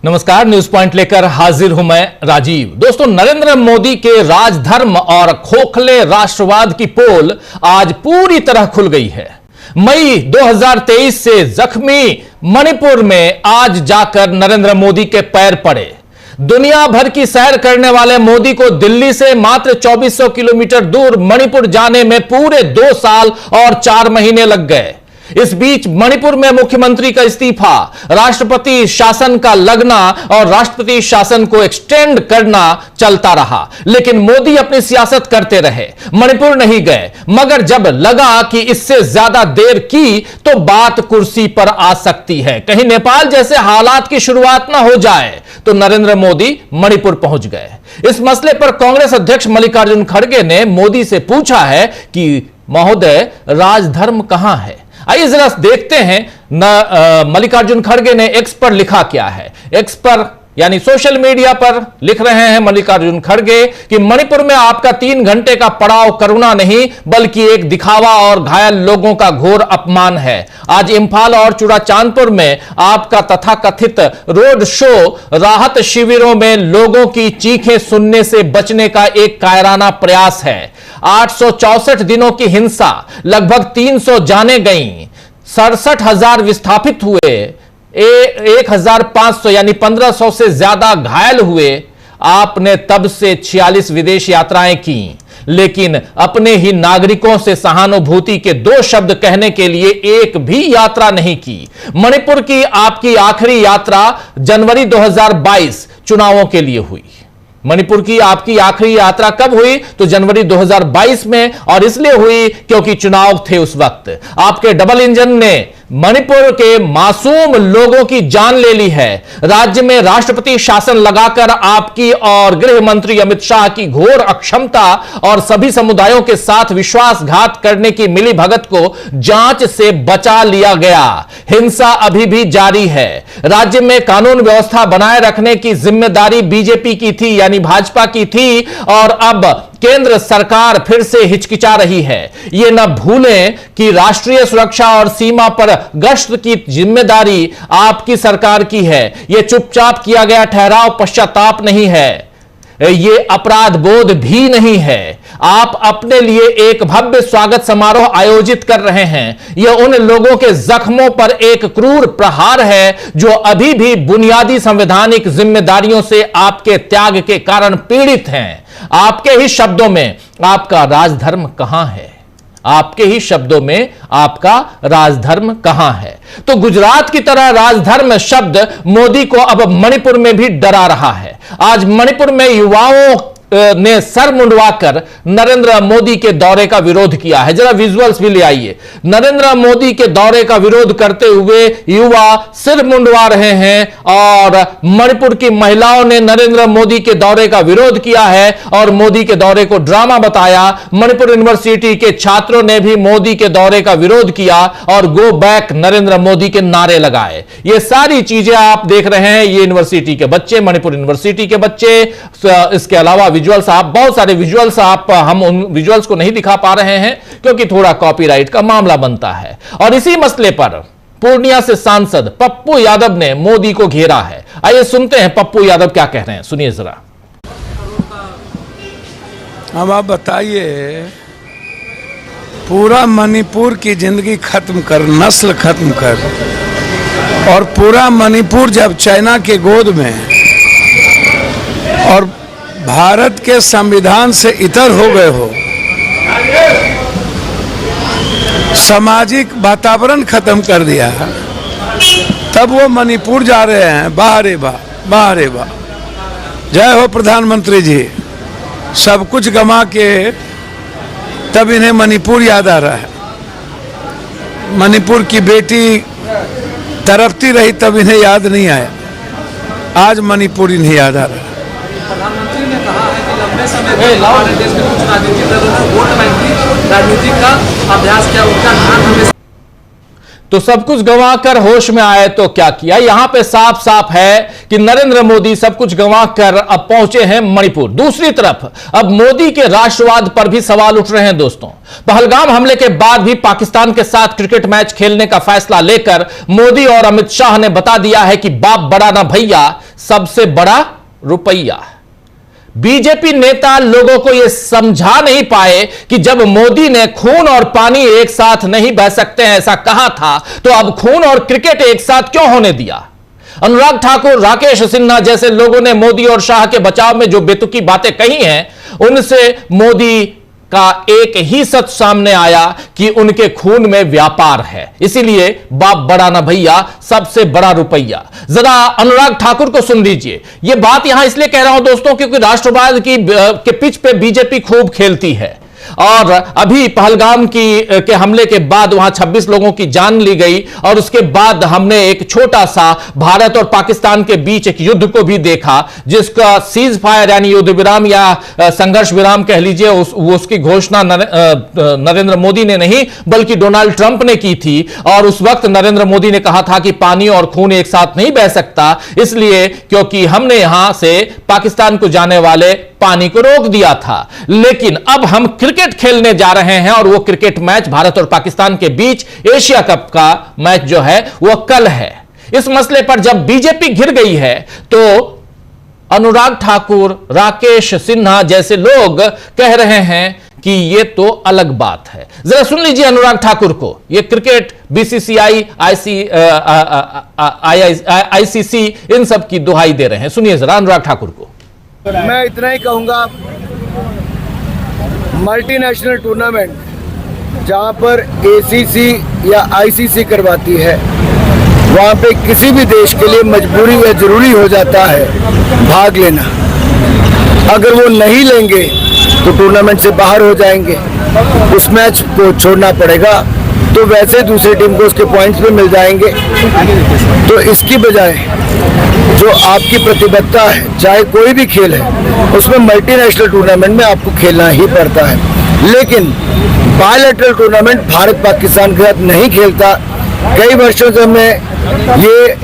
नमस्कार, news point लेकर हाजिर हूं मैं राजीव। दोस्तों, नरेंद्र मोदी के राजधर्म और खोखले राष्ट्रवाद की पोल आज पूरी तरह खुल गई है। मई 2023 से जख्मी मणिपुर में आज जाकर नरेंद्र मोदी के पैर पड़े। दुनिया भर की सैर करने वाले मोदी को दिल्ली से मात्र 2400 किलोमीटर दूर मणिपुर जाने में पूरे 2 साल और 4 महीने लग गए। इस बीच मणिपुर में मुख्यमंत्री का इस्तीफा, राष्ट्रपति शासन का लगना और राष्ट्रपति शासन को एक्सटेंड करना चलता रहा, लेकिन मोदी अपनी सियासत करते रहे, मणिपुर नहीं गए। मगर जब लगा कि इससे ज्यादा देर की तो बात कुर्सी पर आ सकती है, कहीं नेपाल जैसे हालात की शुरुआत ना हो जाए, तो नरेंद्र मोदी मणिपुर पहुंच गए। इस मसले पर कांग्रेस अध्यक्ष मल्लिकार्जुन खड़गे ने मोदी से पूछा है कि महोदय, राजधर्म कहां है? आइए जरा देखते हैं मल्लिकार्जुन खड़गे ने एक्स पर लिखा क्या है। एक्स पर यानी सोशल मीडिया पर लिख रहे हैं मल्लिकार्जुन खड़गे कि मणिपुर में आपका 3 घंटे का पड़ाव करुणा नहीं बल्कि एक दिखावा और घायल लोगों का घोर अपमान है। आज इंफाल और चुड़ाचांदपुर में आपका तथाकथित रोड शो राहत शिविरों में लोगों की चीखें सुनने से बचने का एक कायराना प्रयास है। 864 दिनों की हिंसा, लगभग 300 जाने गईं, 67,000 विस्थापित हुए, 1,500 यानी 1,500 से ज्यादा घायल हुए। आपने तब से 46 विदेश यात्राएं की, लेकिन अपने ही नागरिकों से सहानुभूति के 2 शब्द कहने के लिए एक भी यात्रा नहीं की। मणिपुर की आपकी आखिरी यात्रा जनवरी 2022 चुनावों के लिए हुई। मणिपुर की आपकी आखिरी यात्रा कब हुई? तो जनवरी 2022 में, और इसलिए हुई क्योंकि चुनाव थे उस वक्त। आपके डबल इंजन ने मणिपुर के मासूम लोगों की जान ले ली है। राज्य में राष्ट्रपति शासन लगाकर आपकी और गृह मंत्री अमित शाह की घोर अक्षमता और सभी समुदायों के साथ विश्वासघात करने की मिलीभगत को जांच से बचा लिया गया। हिंसा अभी भी जारी है। राज्य में कानून व्यवस्था बनाए रखने की जिम्मेदारी बीजेपी की थी, यानी भाजपा की थी, और अब केंद्र सरकार फिर से हिचकिचा रही है। यह न भूलें कि राष्ट्रीय सुरक्षा और सीमा पर गश्त की जिम्मेदारी आपकी सरकार की है। यह चुपचाप किया गया ठहराव पश्चाताप नहीं है, यह अपराध बोध भी नहीं है। आप अपने लिए एक भव्य स्वागत समारोह आयोजित कर रहे हैं। यह उन लोगों के जख्मों पर एक क्रूर प्रहार है जो अभी भी बुनियादी संवैधानिक जिम्मेदारियों से आपके त्याग के कारण पीड़ित हैं। आपके ही शब्दों में आपका राजधर्म कहां है? आपके ही शब्दों में आपका राजधर्म कहां है? तो गुजरात की तरह राजधर्म शब्द मोदी को अब मणिपुर में भी डरा रहा है। आज मणिपुर में युवाओं ने सर मुंडवाकर नरेंद्र मोदी के दौरे का विरोध किया है। जरा विजुअल्स भी ले आइए। नरेंद्र मोदी के दौरे का विरोध करते हुए युवा सिर मुंडवा रहे हैं और मणिपुर की महिलाओं ने नरेंद्र मोदी के दौरे का विरोध किया है और मोदी के दौरे को ड्रामा बताया। मणिपुर यूनिवर्सिटी के छात्रों ने भी मोदी के दौरे का विरोध किया और गो बैक नरेंद्र मोदी के नारे लगाए। ये सारी चीजें आप देख रहे हैं, ये यूनिवर्सिटी के बच्चे, मणिपुर यूनिवर्सिटी के बच्चे। इसके अलावा विजुअल्स, आप बहुत सारे विजुअल्स, हम उन विजुअल्स को नहीं दिखा पा रहे हैं क्योंकि थोड़ा कॉपीराइट का मामला बनता है। और इसी मसले पर पूर्णिया से सांसद पप्पू यादव ने मोदी को घेरा है। आइए सुनते हैं पप्पू यादव क्या कह रहे हैं, सुनिए जरा। अब आप बताइए, पूरा मणिपुर की जिंदगी खत्म कर, नस्ल खत्म कर, और पूरा मणिपुर जब चाइना के गोद में और भारत के संविधान से इतर हो गए हो, सामाजिक वातावरण खत्म कर दिया, तब वो मणिपुर जा रहे हैं। वाह रे वाह, वाह रे वाह, जय हो प्रधानमंत्री जी। सब कुछ गंवा के तब इन्हें मणिपुर याद आ रहा है। मणिपुर की बेटी तड़पती रही तब इन्हें याद नहीं आया, आज मणिपुर इन्हें याद आ रहा है। प्रधानमंत्री ने कहा है कि लंबे समय में हमारे देश में कुछ राजनीतिक दलों ने वोट बैंक की राजनीति का अभ्यास किया, उनका ध्यान हमेशा। तो सब कुछ गंवाकर होश में आए तो क्या किया। यहां पे साफ साफ है कि नरेंद्र मोदी सब कुछ गंवाकर अब पहुंचे हैं मणिपुर। दूसरी तरफ अब मोदी के राष्ट्रवाद पर भी सवाल उठ रहे हैं दोस्तों। पहलगाम हमले के बाद भी पाकिस्तान के साथ क्रिकेट मैच खेलने का फैसला लेकर मोदी और अमित शाह ने बता दिया है कि बाप बड़ा ना भैया, सबसे बड़ा रुपया। बीजेपी नेता लोगों को यह समझा नहीं पाए कि जब मोदी ने खून और पानी एक साथ नहीं बह सकते हैं ऐसा कहा था, तो अब खून और क्रिकेट एक साथ क्यों होने दिया। अनुराग ठाकुर, राकेश सिन्हा जैसे लोगों ने मोदी और शाह के बचाव में जो बेतुकी बातें कही हैं, उनसे मोदी का एक ही सच सामने आया कि उनके खून में व्यापार है, इसीलिए बाप बड़ा ना भैया, सबसे बड़ा रुपया। जरा अनुराग ठाकुर को सुन लीजिए। यह बात यहां इसलिए कह रहा हूं दोस्तों क्योंकि राष्ट्रवाद के पिच पे बीजेपी खूब खेलती है और अभी पहलगाम के हमले के बाद वहां 26 लोगों की जान ली गई और उसके बाद हमने एक छोटा सा भारत और पाकिस्तान के बीच एक युद्ध को भी देखा जिसका सीज फायर यानी युद्ध विराम या संघर्ष विराम कह लीजिए, उसकी घोषणा नरेंद्र मोदी ने नहीं बल्कि डोनाल्ड ट्रंप ने की थी। और उस वक्त नरेंद्र मोदी ने कहा था कि पानी और खून एक साथ नहीं बह सकता, इसलिए क्योंकि हमने यहां से पाकिस्तान को जाने वाले पानी को रोक दिया था। लेकिन अब हम क्रिकेट खेलने जा रहे हैं और वो क्रिकेट मैच भारत और पाकिस्तान के बीच एशिया कप का मैच जो है वो कल है। इस मसले पर जब बीजेपी घिर गई है तो अनुराग ठाकुर, राकेश सिन्हा जैसे लोग कह रहे हैं कि ये तो अलग बात है। जरा सुन लीजिए अनुराग ठाकुर को। ये क्रिकेट, बीसीसीआई, आईसीसी इन सब की दुहाई दे रहे हैं। सुनिए जरा अनुराग ठाकुर को। मैं इतना ही कहूँगा, मल्टीनेशनल टूर्नामेंट जहाँ पर एसीसी या आईसीसी करवाती है, वहाँ पे किसी भी देश के लिए मजबूरी या ज़रूरी हो जाता है भाग लेना। अगर वो नहीं लेंगे तो टूर्नामेंट से बाहर हो जाएंगे, उस मैच को छोड़ना पड़ेगा, तो वैसे दूसरी टीम को उसके पॉइंट्स भी मिल जाएंगे। तो इसकी बजाय जो आपकी प्रतिबद्धता है, चाहे कोई भी खेल है, उसमें मल्टीनेशनल टूर्नामेंट में आपको खेलना ही पड़ता है। लेकिन बायलैटरल टूर्नामेंट भारत पाकिस्तान के साथ नहीं खेलता। कई वर्षों से हमने ये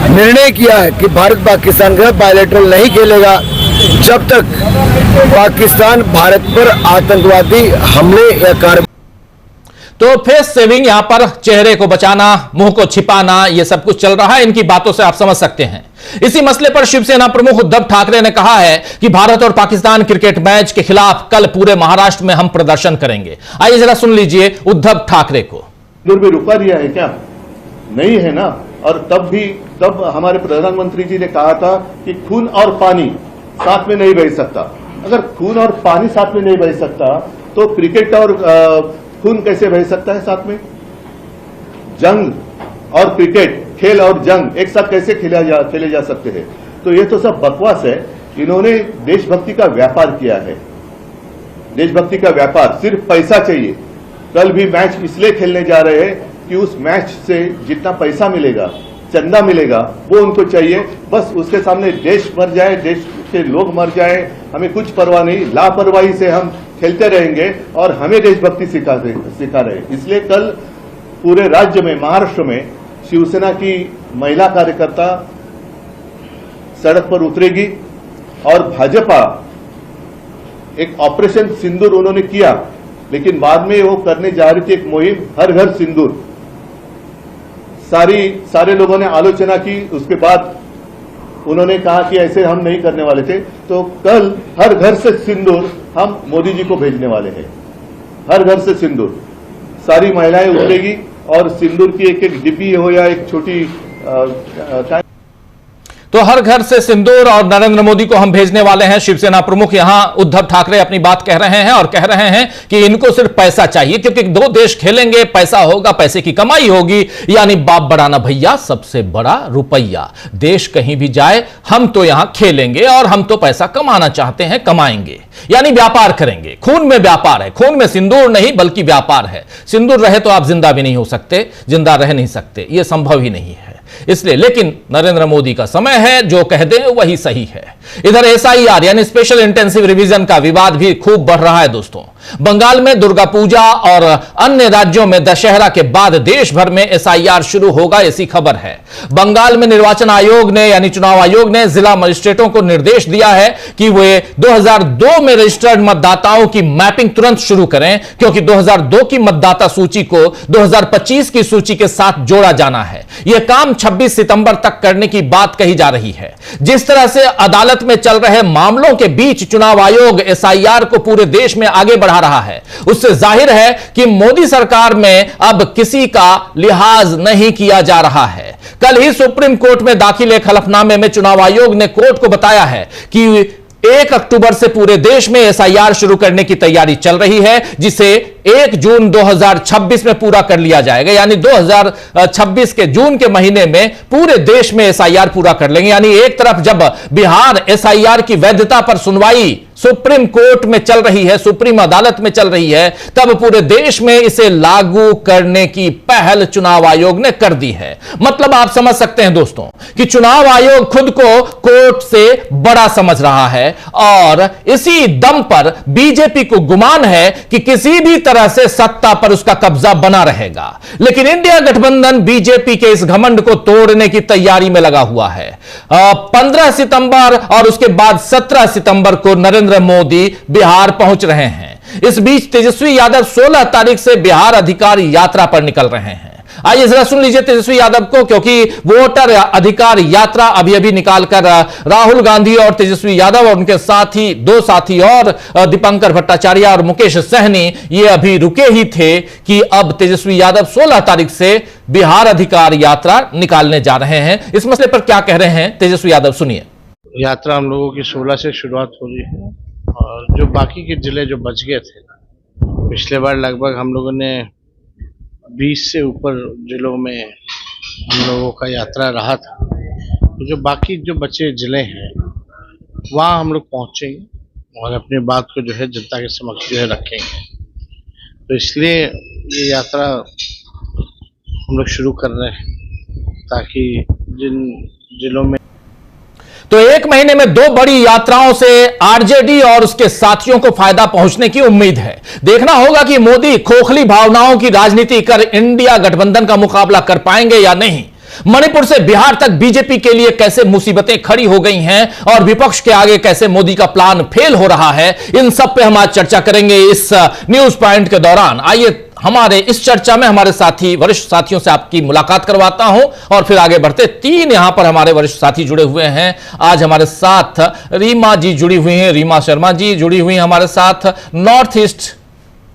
निर्णय किया है कि भारत पाकिस्तान के साथ बायलैटरल नहीं खेलेगा जब तक पाकिस्तान भारत पर आतंकवादी हमले या कार्रवाई। तो फेस सेविंग, यहां पर चेहरे को बचाना, मुंह को छिपाना, यह सब कुछ चल रहा है। इनकी बातों से आप समझ सकते हैं। इसी मसले पर शिवसेना प्रमुख उद्धव ठाकरे ने कहा है कि भारत और पाकिस्तान क्रिकेट मैच के खिलाफ कल पूरे महाराष्ट्र में हम प्रदर्शन करेंगे। आइए जरा सुन लीजिए उद्धव ठाकरे को। भी रुका दिया है क्या? नहीं है ना। और तब हमारे प्रधानमंत्री जी ने कहा था कि खून और पानी साथ में नहीं बह सकता। अगर खून और पानी साथ में नहीं बह सकता तो क्रिकेट और खून कैसे बह सकता है साथ में? जंग और क्रिकेट, खेल और जंग एक साथ कैसे खेले जा सकते हैं? तो ये तो सब बकवास है। इन्होंने देशभक्ति का व्यापार किया है। देशभक्ति का व्यापार, सिर्फ पैसा चाहिए। कल भी मैच इसलिए खेलने जा रहे हैं कि उस मैच से जितना पैसा मिलेगा, चंदा मिलेगा, वो उनको चाहिए। बस उसके सामने देश मर जाए, देश के लोग मर जाए, हमें कुछ परवाह नहीं। लापरवाही से हम खेलते रहेंगे और हमें देशभक्ति सिखा रहे। इसलिए कल पूरे राज्य में, महाराष्ट्र में शिवसेना की महिला कार्यकर्ता सड़क पर उतरेगी और भाजपा एक ऑपरेशन सिंदूर उन्होंने किया, लेकिन बाद में वो करने जा रही थी एक मुहिम हर घर सिंदूर। सारे लोगों ने आलोचना की, उसके बाद उन्होंने कहा कि ऐसे हम नहीं करने वाले थे। तो कल हर घर से सिंदूर हम मोदी जी को भेजने वाले हैं। हर घर से सिंदूर, सारी महिलाएं उतरेगी और सिंदूर की एक डिब्बी हो या एक छोटी तो हर घर से सिंदूर और नरेंद्र मोदी को हम भेजने वाले हैं। शिवसेना प्रमुख यहां उद्धव ठाकरे अपनी बात कह रहे हैं और कह रहे हैं कि इनको सिर्फ पैसा चाहिए, क्योंकि दो देश खेलेंगे, पैसा होगा, पैसे की कमाई होगी, यानी बाप बड़ा ना भैया, सबसे बड़ा रुपया। देश कहीं भी जाए, हम तो यहां खेलेंगे और हम तो पैसा कमाना चाहते हैं, कमाएंगे, यानी व्यापार करेंगे। खून में व्यापार है, खून में सिंदूर नहीं बल्कि व्यापार है। सिंदूर रहे तो आप जिंदा भी नहीं हो सकते, जिंदा रह नहीं सकते, यह संभव ही नहीं है। इसलिए, लेकिन नरेंद्र मोदी का समय है, जो कह दें वही सही है। इधर एसआईआर यानी स्पेशल इंटेंसिव रिवीजन का विवाद भी खूब बढ़ रहा है दोस्तों। बंगाल में दुर्गा पूजा और अन्य राज्यों में दशहरा के बाद देश भर में एसआईआर शुरू होगा, ऐसी खबर है। बंगाल में निर्वाचन आयोग ने यानी चुनाव आयोग ने जिला मजिस्ट्रेटों को निर्देश दिया है कि वे 2002 में रजिस्टर्ड मतदाताओं की मैपिंग तुरंत शुरू करें, क्योंकि 2002 की मतदाता सूची को 2025 की सूची के साथ जोड़ा जाना है। यह काम 26 सितंबर तक करने की बात कही जा रही है। जिस तरह से अदालत में चल रहे मामलों के बीच चुनाव आयोग एसआईआर को पूरे देश में आगे बढ़ा रहा है, उससे जाहिर है कि मोदी सरकार में अब किसी का लिहाज नहीं किया जा रहा है। कल ही सुप्रीम कोर्ट में दाखिल एक हलफनामे में चुनाव आयोग ने कोर्ट को बताया है कि 1 अक्टूबर से पूरे देश में एसआईआर शुरू करने की तैयारी चल रही है, जिसे 1 जून 2026 में पूरा कर लिया जाएगा। यानी 2026 के जून के महीने में पूरे देश में एसआईआर पूरा कर लेंगे। यानी एक तरफ जब बिहार एसआईआर की वैधता पर सुनवाई सुप्रीम कोर्ट में चल रही है, सुप्रीम अदालत में चल रही है, तब पूरे देश में इसे लागू करने की पहल चुनाव आयोग ने कर दी है। मतलब आप समझ सकते हैं दोस्तों कि चुनाव आयोग खुद को कोर्ट से बड़ा समझ रहा है और इसी दम पर बीजेपी को गुमान है कि किसी भी तरह से सत्ता पर उसका कब्जा बना रहेगा। लेकिन इंडिया गठबंधन बीजेपी के इस घमंड को तोड़ने की तैयारी में लगा हुआ है। 15 सितंबर और उसके बाद 17 सितंबर को नरेंद्र मोदी बिहार पहुंच रहे हैं। इस बीच तेजस्वी यादव 16 तारीख से बिहार अधिकार यात्रा पर निकल रहे हैं। आइए जरा सुन लीजिए तेजस्वी यादव को, क्योंकि वोटर अधिकार यात्रा अभी अभी निकालकर राहुल गांधी और तेजस्वी यादव और उनके साथी 2 साथी और दीपंकर भट्टाचार्य और मुकेश सहनी ये अभी रुके ही थे कि अब तेजस्वी यादव 16 तारीख से बिहार अधिकार यात्रा निकालने जा रहे हैं। इस मसले पर क्या कह रहे हैं तेजस्वी यादव, सुनिए। यात्रा हम लोगों की 16 से शुरुआत हो रही है और जो बाकी के जिले जो बच गए थे, पिछले बार लगभग हम लोगों ने 20 से ऊपर जिलों में हम लोगों का यात्रा रहा था, तो जो बाकी जो बचे जिले हैं वहाँ हम लोग पहुँचेंगे और अपनी बात को जो है जनता के समक्ष जो है रखेंगे। तो इसलिए ये यात्रा हम लोग शुरू कर रहे हैं ताकि जिन जिलों में तो 1 महीने में 2 बड़ी यात्राओं से आरजेडी और उसके साथियों को फायदा पहुंचने की उम्मीद है। देखना होगा कि मोदी खोखली भावनाओं की राजनीति कर इंडिया गठबंधन का मुकाबला कर पाएंगे या नहीं। मणिपुर से बिहार तक बीजेपी के लिए कैसे मुसीबतें खड़ी हो गई हैं और विपक्ष के आगे कैसे मोदी का प्लान फेल हो रहा है, इन सब पे हम आज चर्चा करेंगे इस न्यूज पॉइंट के दौरान। आइए हमारे इस चर्चा में हमारे साथी वरिष्ठ साथियों से आपकी मुलाकात करवाता हूं और फिर आगे बढ़ते। 3 यहां पर हमारे वरिष्ठ साथी जुड़े हुए हैं। आज हमारे साथ रीमा जी जुड़ी हुई हैं, रीमा शर्मा जी जुड़ी हुई हैं हमारे साथ। नॉर्थ ईस्ट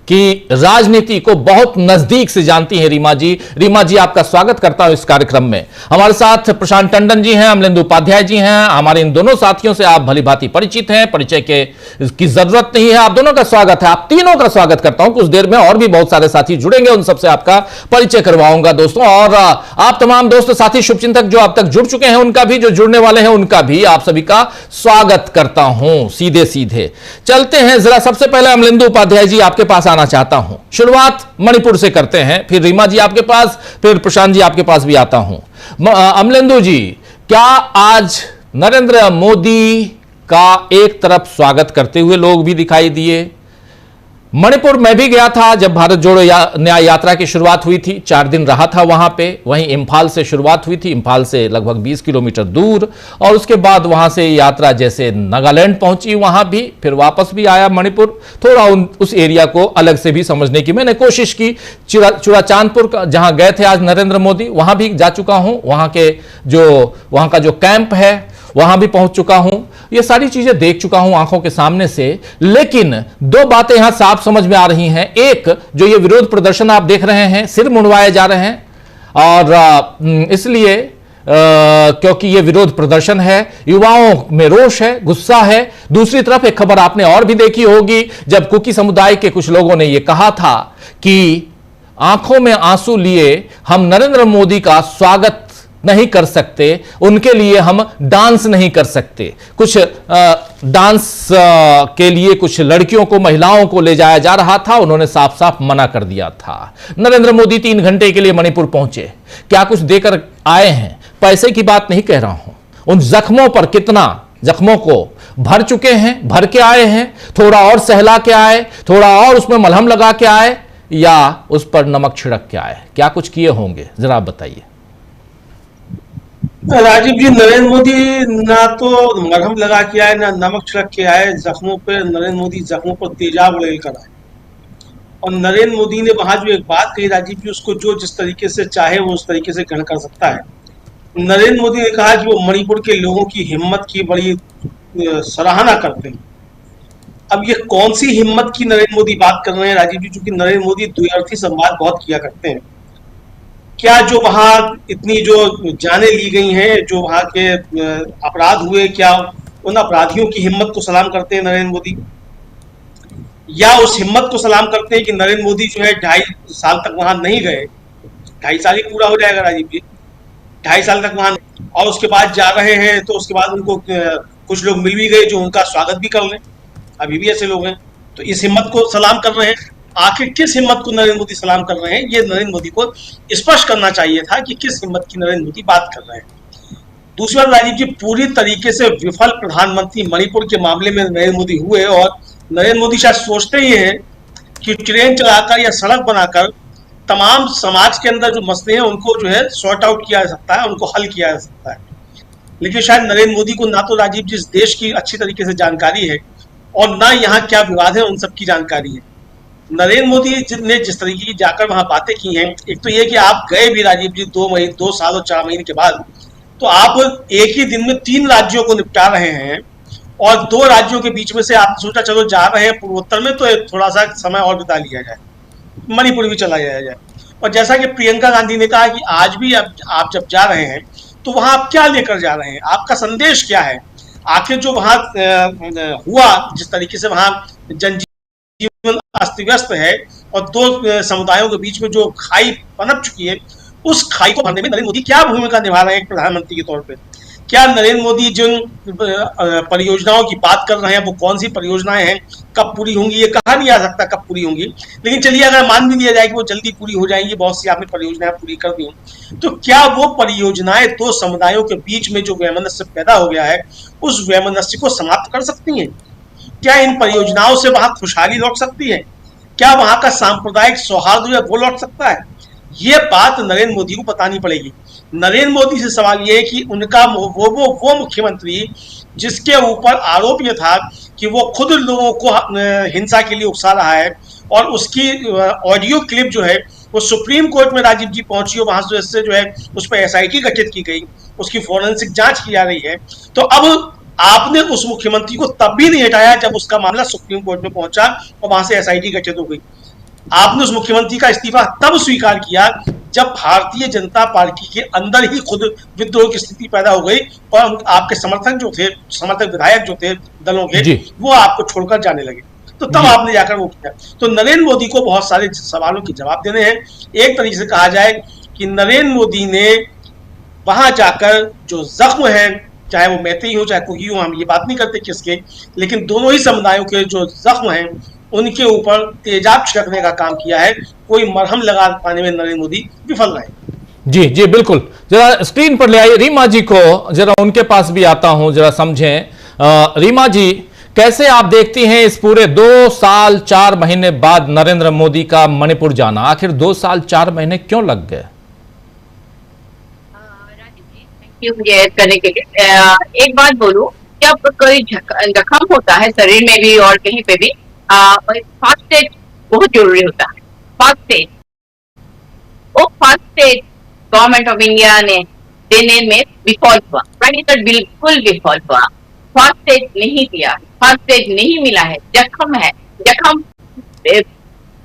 की राजनीति को बहुत नजदीक से जानती हैं रीमा जी। रीमा जी आपका स्वागत करता हूं इस कार्यक्रम में। हमारे साथ प्रशांत टंडन जी हैं, अमलेंदु उपाध्याय जी हैं। हमारे इन दोनों साथियों से आप भली भांति परिचित हैं, परिचय की जरूरत नहीं है। आप दोनों का स्वागत है, आप तीनों का स्वागत करता हूं। कुछ देर में और भी बहुत सारे साथी जुड़ेंगे, उन सबसे आपका परिचय करवाऊंगा दोस्तों। और आप तमाम दोस्त साथी शुभचिंतक जो अब तक जुड़ चुके हैं उनका भी, जो जुड़ने वाले हैं उनका भी आप सभी का स्वागत करता हूं। सीधे सीधे चलते हैं। जरा सबसे पहले अमलेंदु उपाध्याय जी आपके पास आना चाहता हूं। शुरुआत मणिपुर से करते हैं, फिर रीमा जी आपके पास, फिर प्रशांत जी आपके पास भी आता हूं। अमलेंदु जी, क्या आज नरेंद्र मोदी का एक तरफ स्वागत करते हुए लोग भी दिखाई दिए? मणिपुर में भी गया था जब भारत जोड़ो न्याय यात्रा की शुरुआत हुई थी, 4 दिन रहा था वहां पे। वहीं इंफाल से शुरुआत हुई थी, इंफाल से लगभग 20 किलोमीटर दूर, और उसके बाद वहां से यात्रा जैसे नागालैंड पहुंची, वहां भी फिर वापस भी आया मणिपुर। थोड़ा उस एरिया को अलग से भी समझने की मैंने कोशिश की। चुराचांदपुर जहां गए थे आज नरेंद्र मोदी, वहां भी जा चुका हूं। वहां का जो कैंप है वहां भी पहुंच चुका हूं। ये सारी चीजें देख चुका हूं आंखों के सामने से। लेकिन 2 बातें यहां साफ समझ में आ रही हैं। एक, जो ये विरोध प्रदर्शन आप देख रहे हैं, सिर मुंडवाए जा रहे हैं, और इसलिए क्योंकि ये विरोध प्रदर्शन है, युवाओं में रोष है, गुस्सा है। दूसरी तरफ एक खबर आपने और भी देखी होगी, जब कुकी समुदाय के कुछ लोगों ने यह कहा था कि आंखों में आंसू लिए हम नरेंद्र मोदी का स्वागत नहीं कर सकते, उनके लिए हम डांस नहीं कर सकते। कुछ डांस के लिए कुछ लड़कियों को, महिलाओं को ले जाया जा रहा था, उन्होंने साफ साफ मना कर दिया था। नरेंद्र मोदी 3 घंटे के लिए मणिपुर पहुंचे, क्या कुछ देकर आए हैं? पैसे की बात नहीं कह रहा हूं, उन जख्मों पर कितना जख्मों को भर चुके हैं, भर के आए हैं, थोड़ा और सहला के आए, थोड़ा और उसमें मलहम लगा के आए, या उस पर नमक छिड़क के आए, क्या कुछ किए होंगे, जरा आप बताइए। राजीव जी, नरेंद्र मोदी ना तो मरहम लगा के आए ना नमक छिड़क के आए, जख्मों पे नरेंद्र मोदी जख्मों पर तेजाब उड़ेल कर आए। और नरेंद्र मोदी ने वहां जो एक बात कही राजीव जी, उसको जो जिस तरीके से चाहे वो उस तरीके से ग्रहण कर सकता है। नरेंद्र मोदी ने कहा कि वो मणिपुर के लोगों की हिम्मत की बड़ी सराहना करते हैं। अब ये कौन सी हिम्मत की नरेंद्र मोदी बात कर रहे हैं राजीव जी, क्योंकि नरेंद्र मोदी द्विअर्थी संवाद बहुत किया करते हैं। क्या जो वहां इतनी जो जानें ली गई हैं, जो वहां के अपराध हुए, क्या उन अपराधियों की हिम्मत को सलाम करते हैं नरेंद्र मोदी, या उस हिम्मत को सलाम करते हैं कि नरेंद्र मोदी जो है 2.5 साल तक वहां नहीं गए, 2.5 साल ही पूरा हो जाएगा राजीव जी, 2.5 साल तक वहां, और उसके बाद जा रहे हैं, तो उसके बाद उनको कुछ लोग मिल भी गए जो उनका स्वागत भी कर लें, अभी भी ऐसे लोग हैं। तो इस हिम्मत को सलाम कर रहे हैं। आखिर किस हिम्मत को नरेंद्र मोदी सलाम कर रहे हैं, ये नरेंद्र मोदी को स्पष्ट करना चाहिए था कि किस हिम्मत की नरेंद्र मोदी बात कर रहे हैं। दूसरी बात राजीव जी, पूरी तरीके से विफल प्रधानमंत्री मणिपुर के मामले में नरेंद्र मोदी हुए, और नरेंद्र मोदी शायद सोचते ही हैं कि ट्रेन चलाकर या सड़क बनाकर तमाम समाज के अंदर जो मसले हैं उनको जो है सॉर्ट आउट किया जा सकता है, उनको हल किया जा सकता है। लेकिन शायद नरेंद्र मोदी को ना तो राजीव जी इस देश की अच्छी तरीके से जानकारी है, और ना यहाँ क्या विवाद है उन सब की जानकारी है। नरेंद्र मोदी ने जिस तरीके की जाकर वहां बातें की हैं, एक तो ये कि आप गए भी राजीव जी 2 साल और 4 महीने के बाद, तो आप एक ही दिन में 3 राज्यों को निपटा रहे हैं, और 2 राज्यों के बीच में से आप सोचा चलो जा रहे हैं पूर्वोत्तर में, तो थोड़ा सा समय और बिता लिया जाए, मणिपुर भी चला जाया जाए। और जैसा कि प्रियंका गांधी ने कहा कि आज भी आप जब जा रहे हैं तो वहां आप क्या लेकर जा रहे हैं, आपका संदेश क्या है। आखिर जो वहां हुआ, जिस तरीके से वहां जनजीवन अस्त व्यस्त है और 2 समुदायों के बीच में जो खाई पनप चुकी है, उस खाई को भरने में नरेंद्र मोदी क्या भूमिका निभा रहे हैं प्रधानमंत्री के तौर पे। क्या नरेंद्र मोदी जिन परियोजनाओं की बात कर रहे हैं वो कौन सी परियोजनाएं हैं, कब पूरी होंगी, ये कहा नहीं जा सकता कब पूरी होंगी, लेकिन चलिए अगर मान भी लिया जाए कि वो जल्दी पूरी हो जाएंगी, बहुत सी आपने परियोजनाएं पूरी कर दी, तो क्या वो परियोजनाएं 2 समुदायों के बीच में जो वैमनस्य पैदा हो गया है उस वैमनस्य को समाप्त कर सकती हैं? क्या इन परियोजनाओं से वहां खुशहाली लौट सकती है? क्या वहां का सांप्रदायिक सौहार्द जो है वो लौट सकता है? ये बात नरेंद्र मोदी को बतानी पड़ेगी। नरेंद्र मोदी से सवाल ये है कि उनका वो मुख्यमंत्री जिसके ऊपर आरोप ये था कि वो खुद लोगों को हिंसा के लिए उकसा रहा है, और उसकी ऑडियो क्लिप जो है वो सुप्रीम कोर्ट में राजीव जी पहुंची, और वहां से जो है उस पर SIT गठित की गई, उसकी फोरेंसिक जांच की जा रही है। तो अब आपने उस मुख्यमंत्री को तब भी नहीं हटाया जब उसका मामला सुप्रीम कोर्ट में पहुंचा और वहां से SIT गठित हो गई। आपने उस मुख्यमंत्री का इस्तीफा तब स्वीकार किया जब भारतीय जनता पार्टी के अंदर ही खुद विद्रोह की स्थिति पैदा हो गई, और आपके समर्थक विधायक जो थे दलों के, वो आपको छोड़कर जाने लगे, तो तब आपने जाकर वो किया। तो नरेंद्र मोदी को बहुत सारे सवालों के जवाब देने हैं। एक तरीके से कहा जाए कि नरेंद्र मोदी ने वहां जाकर जो जख्म है, चाहे वो मैतेई हो चाहे कुकी हो, हम ये बात नहीं करते किसके, लेकिन दोनों ही समुदायों के जो जख्म हैं उनके ऊपर तेजाब छिड़कने का काम किया है। कोई मरहम लगा पाने में नरेंद्र मोदी विफल रहे। जी जी बिल्कुल, जरा स्क्रीन पर ले आइए रीमा जी को, जरा उनके पास भी आता हूं, जरा समझें। रीमा जी, कैसे आप देखती हैं इस पूरे 2 साल 4 महीने बाद नरेंद्र मोदी का मणिपुर जाना? आखिर 2 साल 4 महीने क्यों लग गए? मुझे करने के लिए एक बात बोलूं, जब कोई जख्म होता है शरीर में भी और कहीं पे भी, फर्स्ट एड बहुत जरूरी होता है। First aid government of India ने देने में विफल हुआ, प्राइम मिनिस्टर बिल्कुल विफल हुआ, फर्स्ट एड नहीं दिया, फर्स्ट एड नहीं मिला है। जख्म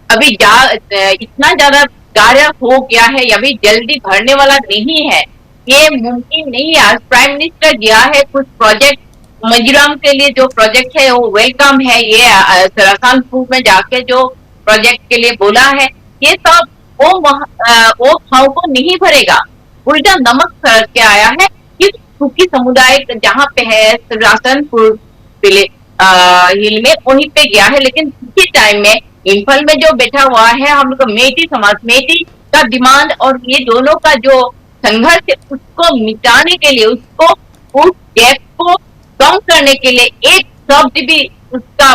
अभी इतना ज्यादा गाढ़ा हो गया है, अभी जल्दी भरने वाला नहीं है, ये मुमकिन नहीं है। आज प्राइम मिनिस्टर गया है, कुछ प्रोजेक्ट मिजोरम के लिए जो प्रोजेक्ट है वो वेलकम है, ये सरासनपुर में जाके जो प्रोजेक्ट के लिए बोला है, ये सब वो खाओ को नहीं भरेगा, उल्टा नमक सड़क के आया है। किस कुकी समुदाय जहाँ पे है सरासनपुर हिल में, वहीं पे गया है, लेकिन किसी टाइम में इम्फल में जो बैठा हुआ है हम लोग मेटी समाज, मेटी का डिमांड और ये दोनों का जो संघर्ष है उसको मिटाने के लिए, उसको उस गैप को कम करने के लिए एक शब्द भी उसका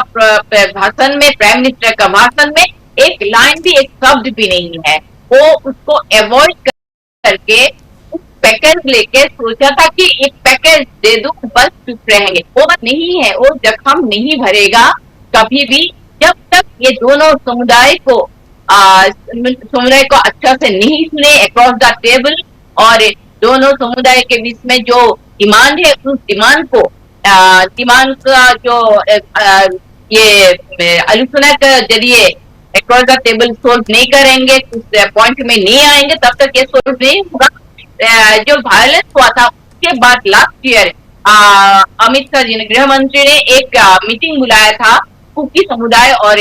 भाषण में, प्राइम मिनिस्टर का भाषण में एक लाइन भी, एक शब्द भी नहीं है। वो उसको अवॉइड करके पैकेज लेके सोचा था कि एक पैकेज दे दूं बस चुप रहेंगे। वो बात नहीं है, वो जख्म नहीं भरेगा कभी भी जब तक ये दोनों समुदाय को अच्छा से नहीं सुने अक्रॉस द टेबल, और दोनों समुदाय के बीच में जो डिमांड है उस डिमांड को डिमांड का जो ये आलोचना के जरिए अक्रॉस द टेबल सोल्व नहीं करेंगे, उस पॉइंट में नहीं आएंगे, तब तक ये सोल्व नहीं होगा। जो वायलेंस हुआ था उसके बाद लास्ट ईयर अमित शाह जी ने, गृह मंत्री ने एक मीटिंग बुलाया था कुकी समुदाय और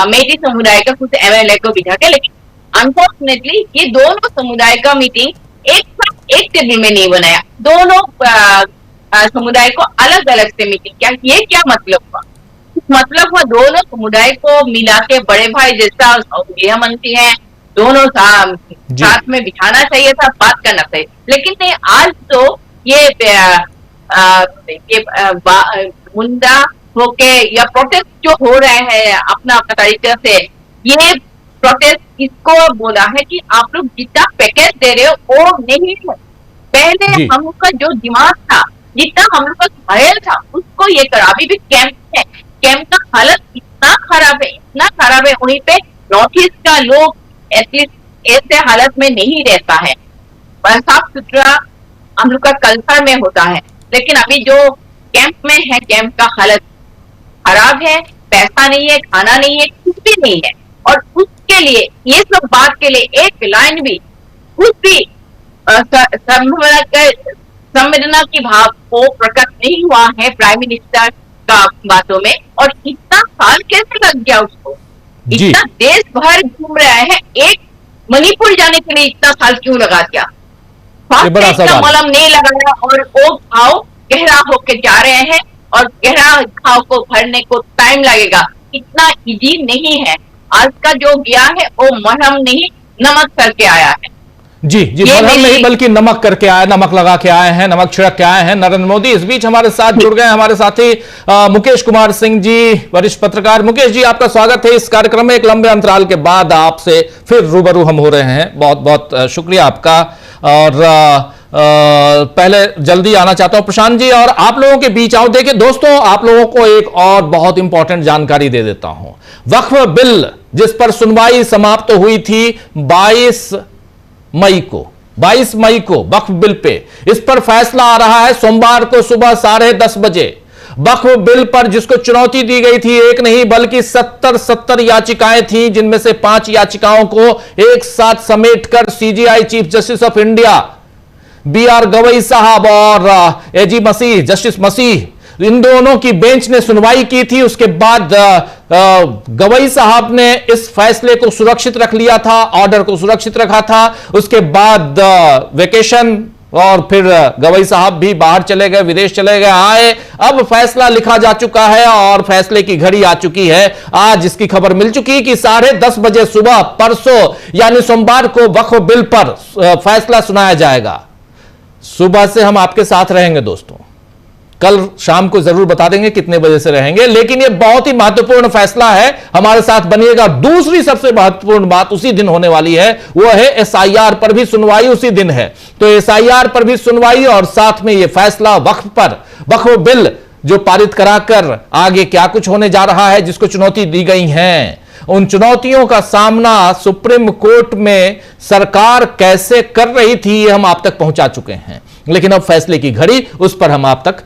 मेटी समुदाय का कुछ एमएलए को बिठा के, लेकिन अनफॉर्चुनेटली ये दोनों समुदाय का मीटिंग एक साथ एक टेबल में नहीं बनाया, दोनों समुदाय को अलग अलग से मीटिंग किया। ये क्या मतलब हुआ? मतलब हुआ दोनों समुदाय को मिला के बड़े भाई जैसा गृह मंत्री है, दोनों साथ में बिठाना चाहिए था, बात करना चाहिए, लेकिन नहीं। आज तो ये मुंडा होके या प्रोटेस्ट जो हो रहे हैं अपना अपना तरीके से, ये प्रोटेस्ट इसको बोला है कि आप लोग जितना पैकेज दे रहे हो वो नहीं है। पहले हम लोग का जो दिमाग था, जितना हम लोग का घायल था, उसको ये करा। अभी भी कैंप है, कैंप का हालत इतना खराब है, इतना खराब है, वहीं पे नॉर्थ ईस्ट का लोग एटलीस्ट ऐसे हालत में नहीं रहता है। साफ सुथरा हम लोग का कल्चर में होता है, लेकिन अभी जो कैंप में है, कैंप का हालत खराब है, पैसा नहीं है, खाना नहीं है, कुछ भी नहीं है। और उसके लिए, ये सब बात के लिए एक लाइन भी, कुछ भी संवेदना की भाव को प्रकट नहीं हुआ है प्राइम मिनिस्टर का बातों में। और इतना साल कैसे लग गया उसको? इतना देश भर घूम रहा है, एक मणिपुर जाने के लिए इतना साल क्यों लगा दिया? इतना मलम नहीं लगाया और वो घाव गहरा होके जा रहे हैं, और गहरा घाव को भरने को टाइम लगेगा, इतना इजी नहीं है। आज का जो गया है वो मरहम नहीं, नमक करके आया है। जी जी, मरहम नहीं बल्कि नमक करके आए, नमक लगा के आए हैं, नमक छिड़क के आए हैं नरेंद्र मोदी। इस बीच हमारे साथ जुड़ गए हमारे साथी मुकेश कुमार सिंह जी, वरिष्ठ पत्रकार। मुकेश जी, आपका स्वागत है इस कार्यक्रम में। एक लंबे अंतराल के बाद आपसे फिर रूबरू हम हो रहे हैं, बहुत बहुत शुक्रिया आपका। और पहले जल्दी आना चाहता हूं प्रशांत जी, और आप लोगों के बीच आओ। देखिए दोस्तों, आप लोगों को एक और बहुत इंपॉर्टेंट जानकारी दे देता हूं। वक्फ बिल जिस पर सुनवाई समाप्त हुई थी 22 मई को वक्फ बिल पे, इस पर फैसला आ रहा है सोमवार को सुबह 10:30 बजे। वक्फ बिल पर जिसको चुनौती दी गई थी, एक नहीं बल्कि 70 याचिकाएं थी, जिनमें से 5 याचिकाओं को एक साथ समेटकर CJI chief justice of India BR Gavai साहब और AG मसीह, जस्टिस मसीह, इन दोनों की बेंच ने सुनवाई की थी। उसके बाद गवई साहब ने इस फैसले को सुरक्षित रख लिया था, ऑर्डर को सुरक्षित रखा था। उसके बाद वेकेशन, और फिर गवई साहब भी बाहर चले गए, विदेश चले गए, आए। अब फैसला लिखा जा चुका है और फैसले की घड़ी आ चुकी है। आज इसकी खबर मिल चुकी कि 10:30 बजे सुबह, परसों यानी सोमवार को वक्फ बिल पर फैसला सुनाया जाएगा। सुबह से हम आपके साथ रहेंगे दोस्तों, कल शाम को जरूर बता देंगे कितने बजे से रहेंगे, लेकिन यह बहुत ही महत्वपूर्ण फैसला है, हमारे साथ बनिएगा। दूसरी सबसे महत्वपूर्ण बात उसी दिन होने वाली है, वो है SIR पर भी सुनवाई उसी दिन है। तो SIR पर भी सुनवाई और साथ में यह फैसला वक्फ पर, वक्फ बिल जो पारित कराकर आगे क्या कुछ होने जा रहा है, जिसको चुनौती दी गई है, उन चुनौतियों का सामना सुप्रीम कोर्ट में सरकार कैसे कर रही थी, ये हम आप तक पहुंचा चुके हैं। लेकिन अब फैसले की घड़ी, उस पर हम आप तक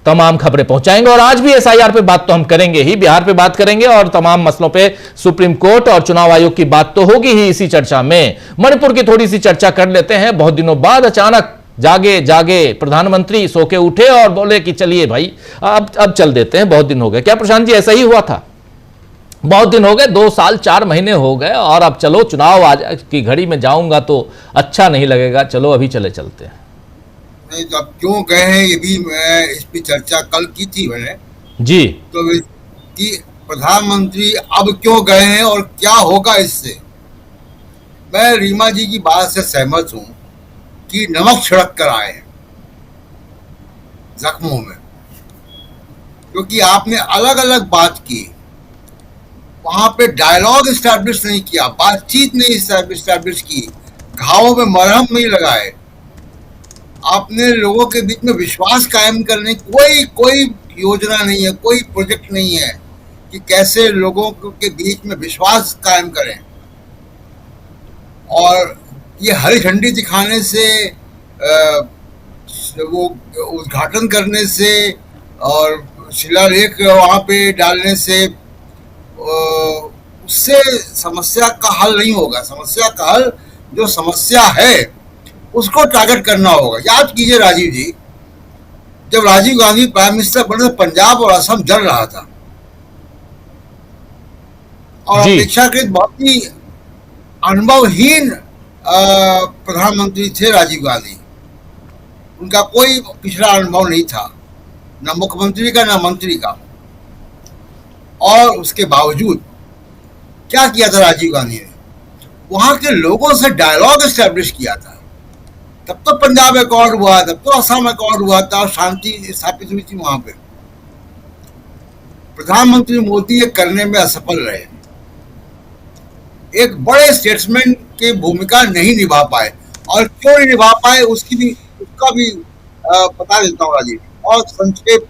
तमाम खबरें पहुंचाएंगे। और आज भी SIR पे बात तो हम करेंगे ही, बिहार पे बात करेंगे, और तमाम मसलों पे सुप्रीम कोर्ट और चुनाव आयोग की बात तो होगी ही इसी चर्चा में। मणिपुर की थोड़ी सी चर्चा कर लेते हैं। बहुत दिनों बाद अचानक जागे प्रधानमंत्री सो के उठे और बोले कि चलिए भाई अब चल देते हैं। बहुत दिन हो गए, क्या प्रशांत जी ऐसा ही हुआ था? बहुत दिन हो गए, 2 साल 4 महीने हो गए, और अब चलो चुनाव आज की घड़ी में जाऊंगा तो अच्छा नहीं लगेगा, चलो अभी चलते हैं। नहीं, तो अब क्यों गए हैं ये भी मैं इस पर चर्चा कल की थी मैंने जी, तो कि प्रधानमंत्री अब क्यों गए हैं और क्या होगा इससे। मैं रीमा जी की बात से सहमत हूँ कि नमक छिड़क कर आए हैं जख्मों में, क्योंकि आपने अलग अलग बात की, वहां पे डायलॉग इस्टेब्लिश नहीं किया, बातचीत नहीं इस्टेब्लिश की, घावों में मरहम नहीं लगाए, आपने लोगों के बीच में विश्वास कायम करने कोई योजना नहीं है, कोई प्रोजेक्ट नहीं है कि कैसे लोगों के बीच में विश्वास कायम करें। और ये हरी झंडी दिखाने से, वो उद्घाटन करने से और शिलालेख वहाँ पे डालने से उससे समस्या का हल नहीं होगा। समस्या का हल, जो समस्या है उसको टारगेट करना होगा। याद कीजिए राजीव जी, जब राजीव गांधी प्राइम मिनिस्टर बने तो पंजाब और असम जल रहा था और अपेक्षाकृत बहुत ही अनुभवहीन प्रधानमंत्री थे राजीव गांधी। उनका कोई पिछड़ा अनुभव नहीं था, न मुख्यमंत्री का न मंत्री का। और उसके बावजूद क्या किया था राजीव गांधी ने? वहां के लोगों से डायलॉग एस्टेब्लिश किया था। तब तो पंजाब अकॉर्ड हुआ, तब तो असम अकॉर्ड हुआ था और शांति स्थापित हुई थी वहां पे। प्रधानमंत्री मोदी ये करने में असफल रहे, एक बड़े स्टेट्समैन की भूमिका नहीं निभा पाए। और क्यों नहीं निभा पाए उसका भी बता देता हूँ राजीव। और संक्षेप,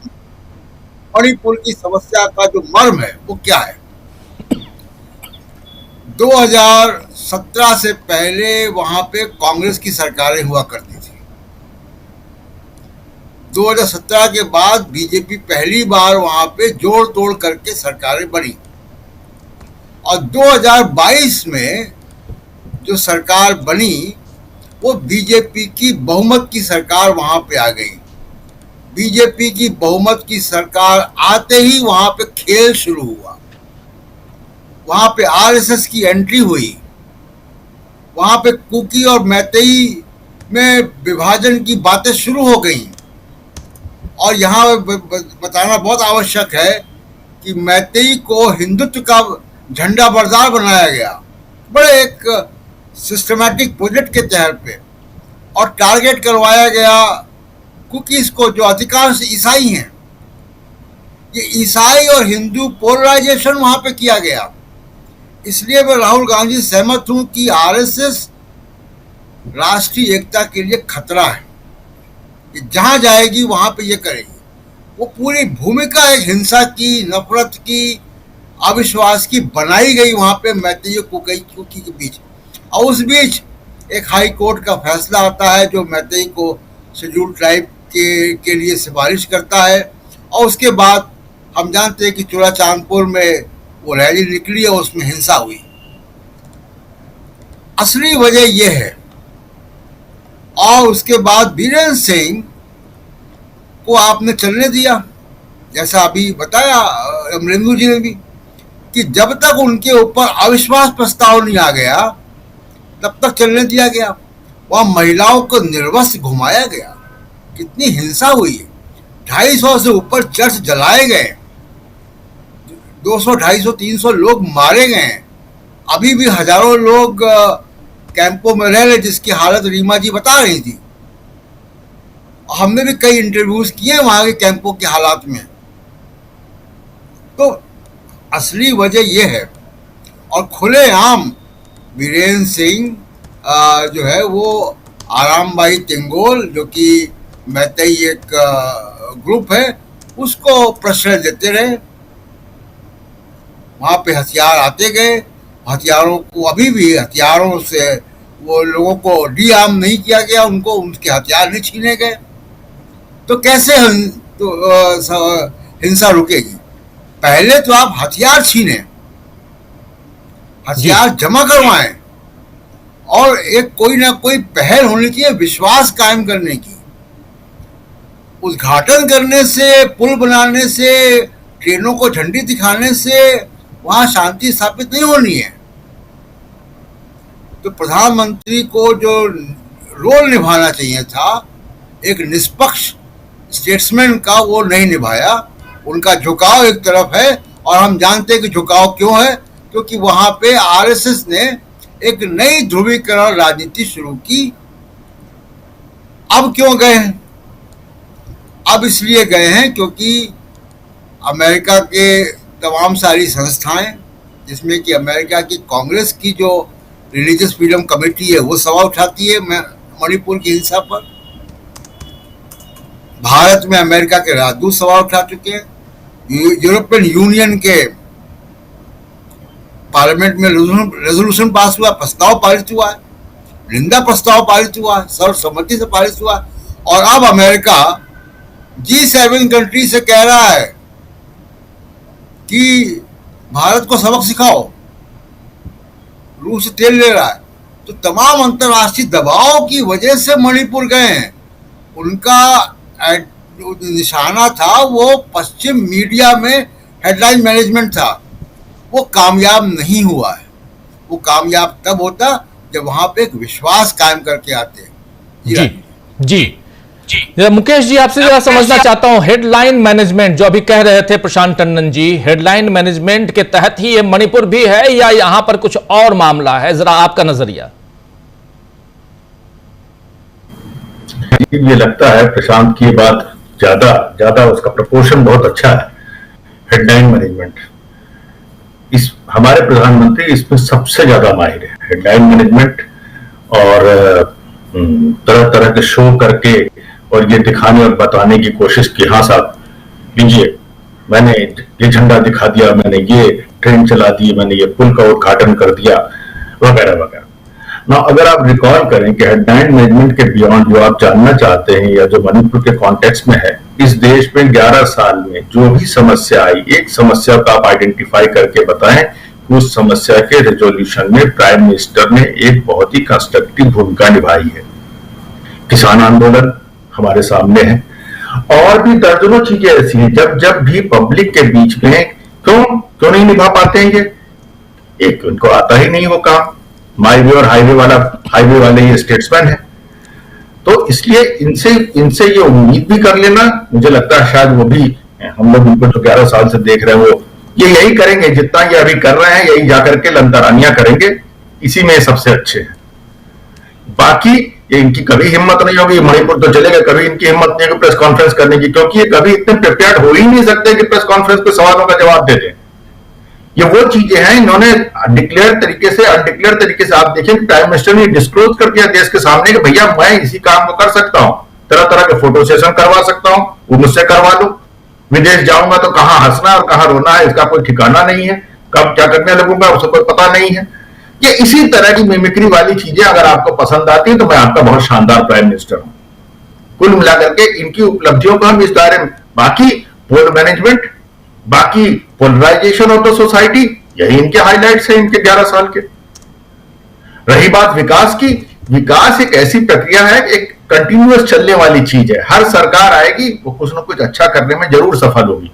मणिपुर की समस्या का जो मर्म है वो क्या है? 2017 से पहले वहां पे कांग्रेस की सरकारें हुआ करती थी। 2017 के बाद बीजेपी पहली बार वहां पे जोड़ तोड़ करके सरकारें बनी और 2022 में जो सरकार बनी वो बीजेपी की बहुमत की सरकार वहां पे आ गई। बीजेपी की बहुमत की सरकार आते ही वहां पे खेल शुरू हुआ। वहां पे आरएसएस की एंट्री हुई, वहां पे कुकी और मैतेई में विभाजन की बातें शुरू हो गई। और यहाँ बताना बहुत आवश्यक है कि मैतेई को हिंदुत्व का झंडा बरदार बनाया गया, बड़े एक सिस्टमैटिक प्रोजेक्ट के तहत पे, और टारगेट करवाया गया कुकीज को, जो अधिकांश ईसाई हैं। ये ईसाई और हिंदू पोलराइजेशन वहां पे किया गया। इसलिए मैं राहुल गांधी सहमत हूं कि आरएसएस राष्ट्रीय एकता के लिए खतरा है। कि जहां जाएगी वहां पे ये करेगी। वो पूरी भूमिका एक हिंसा की, नफरत की, अविश्वास की बनाई गई वहां पे मैतेई कुकी के बीच। और उस बीच एक हाई कोर्ट का फैसला आता है जो मैतेई को शेड्यूल ट्राइब के लिए सिफारिश करता है। और उसके बाद हम जानते हैं कि चोला चांदपुर में वो रैली निकली और उसमें हिंसा हुई। असली वजह यह है। और उसके बाद बीरेंद्र सिंह को आपने चलने दिया, जैसा अभी बताया अमरेंदु जी ने भी, कि जब तक उनके ऊपर अविश्वास प्रस्ताव नहीं आ गया तब तक चलने दिया गया। वहां महिलाओं को निर्वस्त्र घुमाया गया, कितनी हिंसा हुई, 250 से ऊपर चर्च जलाए गए, 200, 250, 300 लोग मारे गए। अभी भी हजारों लोग कैंपों में रह रहे, जिसकी हालत रीमा जी बता रही थी। हमने भी कई इंटरव्यूज किए वहां के कैंपों के हालात में। तो असली वजह यह है। और खुलेआम बीरेंद्र सिंह जो है वो आरामबाई तेंगोल, जो कि मैतेई एक ग्रुप है, उसको प्रश्रय देते रहे। वहां पे हथियार आते गए, हथियारों को अभी भी हथियारों से वो लोगों को डीआर्म नहीं किया गया, उनको उनके हथियार नहीं छीने गए। तो कैसे हिंसा रुकेगी? पहले तो आप हथियार छीने, हथियार जमा करवाएं, और एक कोई ना कोई पहल होनी चाहिए विश्वास कायम करने की। उद्घाटन करने से, पुल बनाने से, ट्रेनों को झंडी दिखाने से वहां शांति स्थापित नहीं होनी है। तो प्रधानमंत्री को जो रोल निभाना चाहिए था एक निष्पक्ष स्टेट्समैन का, वो नहीं निभाया। उनका झुकाव एक तरफ है, और हम जानते हैं कि झुकाव क्यों है, क्योंकि वहां पे आरएसएस ने एक नई ध्रुवीकरण राजनीति शुरू की अब क्यों गए हैं? अब इसलिए गए हैं क्योंकि अमेरिका के तमाम सारी संस्थाएं, जिसमें कि अमेरिका की कांग्रेस की जो रिलीजियस फ्रीडम कमेटी है वो सवाल उठाती है मणिपुर की हिंसा पर। भारत में अमेरिका के राजदूत सवाल उठा चुके हैं। यूरोपियन यूनियन के पार्लियामेंट में रेजोल्यूशन पास हुआ, प्रस्ताव पारित हुआ है, निंदा प्रस्ताव पारित हुआ है, सर्वसम्मति से पारित हुआ है। और अब अमेरिका G7 कंट्री से कह रहा है कि भारत को सबक सिखाओ, रूस से तेल ले रहा है। तो तमाम अंतर्राष्ट्रीय दबाव की वजह से मणिपुर गए हैं। उनका निशाना था वो पश्चिम मीडिया में हेडलाइन मैनेजमेंट था, वो कामयाब नहीं हुआ है। वो कामयाब तब होता जब वहां पे एक विश्वास कायम करके आते हैं। जी मुकेश जी, आपसे जरा समझना चाहता हूं, हेडलाइन मैनेजमेंट जो अभी कह रहे थे प्रशांत टंडन जी, हेडलाइन मैनेजमेंट के तहत ही ये मणिपुर भी है या यहां पर कुछ और मामला है? जरा आपका नजरिया। ये लगता है प्रशांत की बात ज्यादा उसका प्रपोर्शन बहुत अच्छा है। हेडलाइन मैनेजमेंट, इस हमारे प्रधानमंत्री इसमें सबसे ज्यादा माहिर है। हेडलाइन मैनेजमेंट और तरह तरह के शो करके और ये दिखाने और बताने की कोशिश की, हाँ साहब लीजिए मैंने ये झंडा दिखा दिया, मैंने ये ट्रेन चला दी, मैंने ये पुल का उद्घाटन कर दिया, वगैरह वगैरह ना। अगर आप रिकॉल करें कि हेडलाइन मैनेजमेंट के बियॉन्ड जो आप जानना चाहते हैं या जो मणिपुर के कॉन्टेक्स्ट में है, इस देश में 11 साल में जो भी समस्या आई, एक समस्या को आप आइडेंटिफाई करके बताएं कि उस समस्या के रेजोल्यूशन में प्राइम मिनिस्टर ने एक बहुत ही कंस्ट्रक्टिव भूमिका निभाई है। किसान आंदोलन हमारे सामने है और भी दर्जनों चीजें ऐसी हैं जब भी पब्लिक के बीच में क्यों नहीं निभा पाते हैं ये? एक उनको आता ही नहीं वो काम। माईवे और हाईवे वाले ये स्टेट्समैन है, तो इसलिए इनसे ये उम्मीद भी कर लेना, मुझे लगता है शायद वो भी, हम लोग उनको जो 11 साल से देख रहे हैं वो ये यही करेंगे जितना ये अभी कर रहे हैं, यही जाकर के लंतरानियां करेंगे, इसी में सबसे अच्छे हैं। बाकी ये इनकी कभी हिम्मत नहीं होगी, मणिपुर तो चलेगा, कभी इनकी हिम्मत नहीं होगी प्रेस कॉन्फ्रेंस करने की, क्योंकि ये कभी इतने प्रिपेयर्ड हो ही नहीं सकते कि प्रेस कॉन्फ्रेंस पे सवालों का जवाब दे दें। ये वो चीजें हैं, इन्होंने डिक्लेयर तरीके से अनडिक्लेयर तरीके से, आप देखें प्राइम मिनिस्टर ने डिस्क्लोज कर दिया देश के सामने कि भैया मैं इसी काम को कर सकता हूं, तरह तरह के फोटो सेशन करवा सकता हूं, वो मुझसे करवा लो। विदेश जाऊंगा तो कहां हंसना और कहां रोना है इसका कोई ठिकाना नहीं है, कब क्या करने लगूंगा उसको कोई पता नहीं है। ये इसी तरह की मिमिक्री वाली चीजें अगर आपको पसंद आती है तो मैं आपका बहुत शानदार प्राइम मिनिस्टर हूं। कुल मिलाकर के इनकी उपलब्धियों को हम इस दायरे में, बाकी पोल मैनेजमेंट, बाकी पोलराइजेशन ऑफ द सोसाइटी, यही इनके हाईलाइट्स हैं इनके 11 साल के। रही बात विकास की, विकास एक ऐसी प्रक्रिया है, एक कंटिन्यूअस चलने वाली चीज है। हर सरकार आएगी वो कुछ ना कुछ अच्छा करने में जरूर सफल होगी,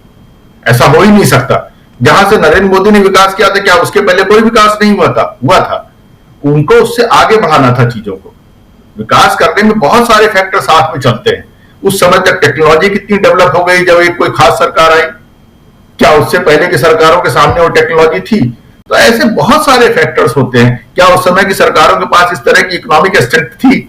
ऐसा हो ही नहीं सकता। जहां से नरेंद्र मोदी ने विकास किया था, क्या उसके पहले कोई विकास नहीं हुआ था? उनको उससे आगे बढ़ाना था चीजों को। विकास करने में बहुत सारे फैक्टर साथ में चलते हैं। उस समय तक टेक्नोलॉजी कितनी डेवलप हो गई जब एक कोई खास सरकार आई, क्या उससे पहले की सरकारों के सामने वो टेक्नोलॉजी थी? तो ऐसे बहुत सारे फैक्टर्स होते हैं। क्या उस समय की सरकारों के पास इस तरह की इकोनॉमिक स्ट्रेंथ थी?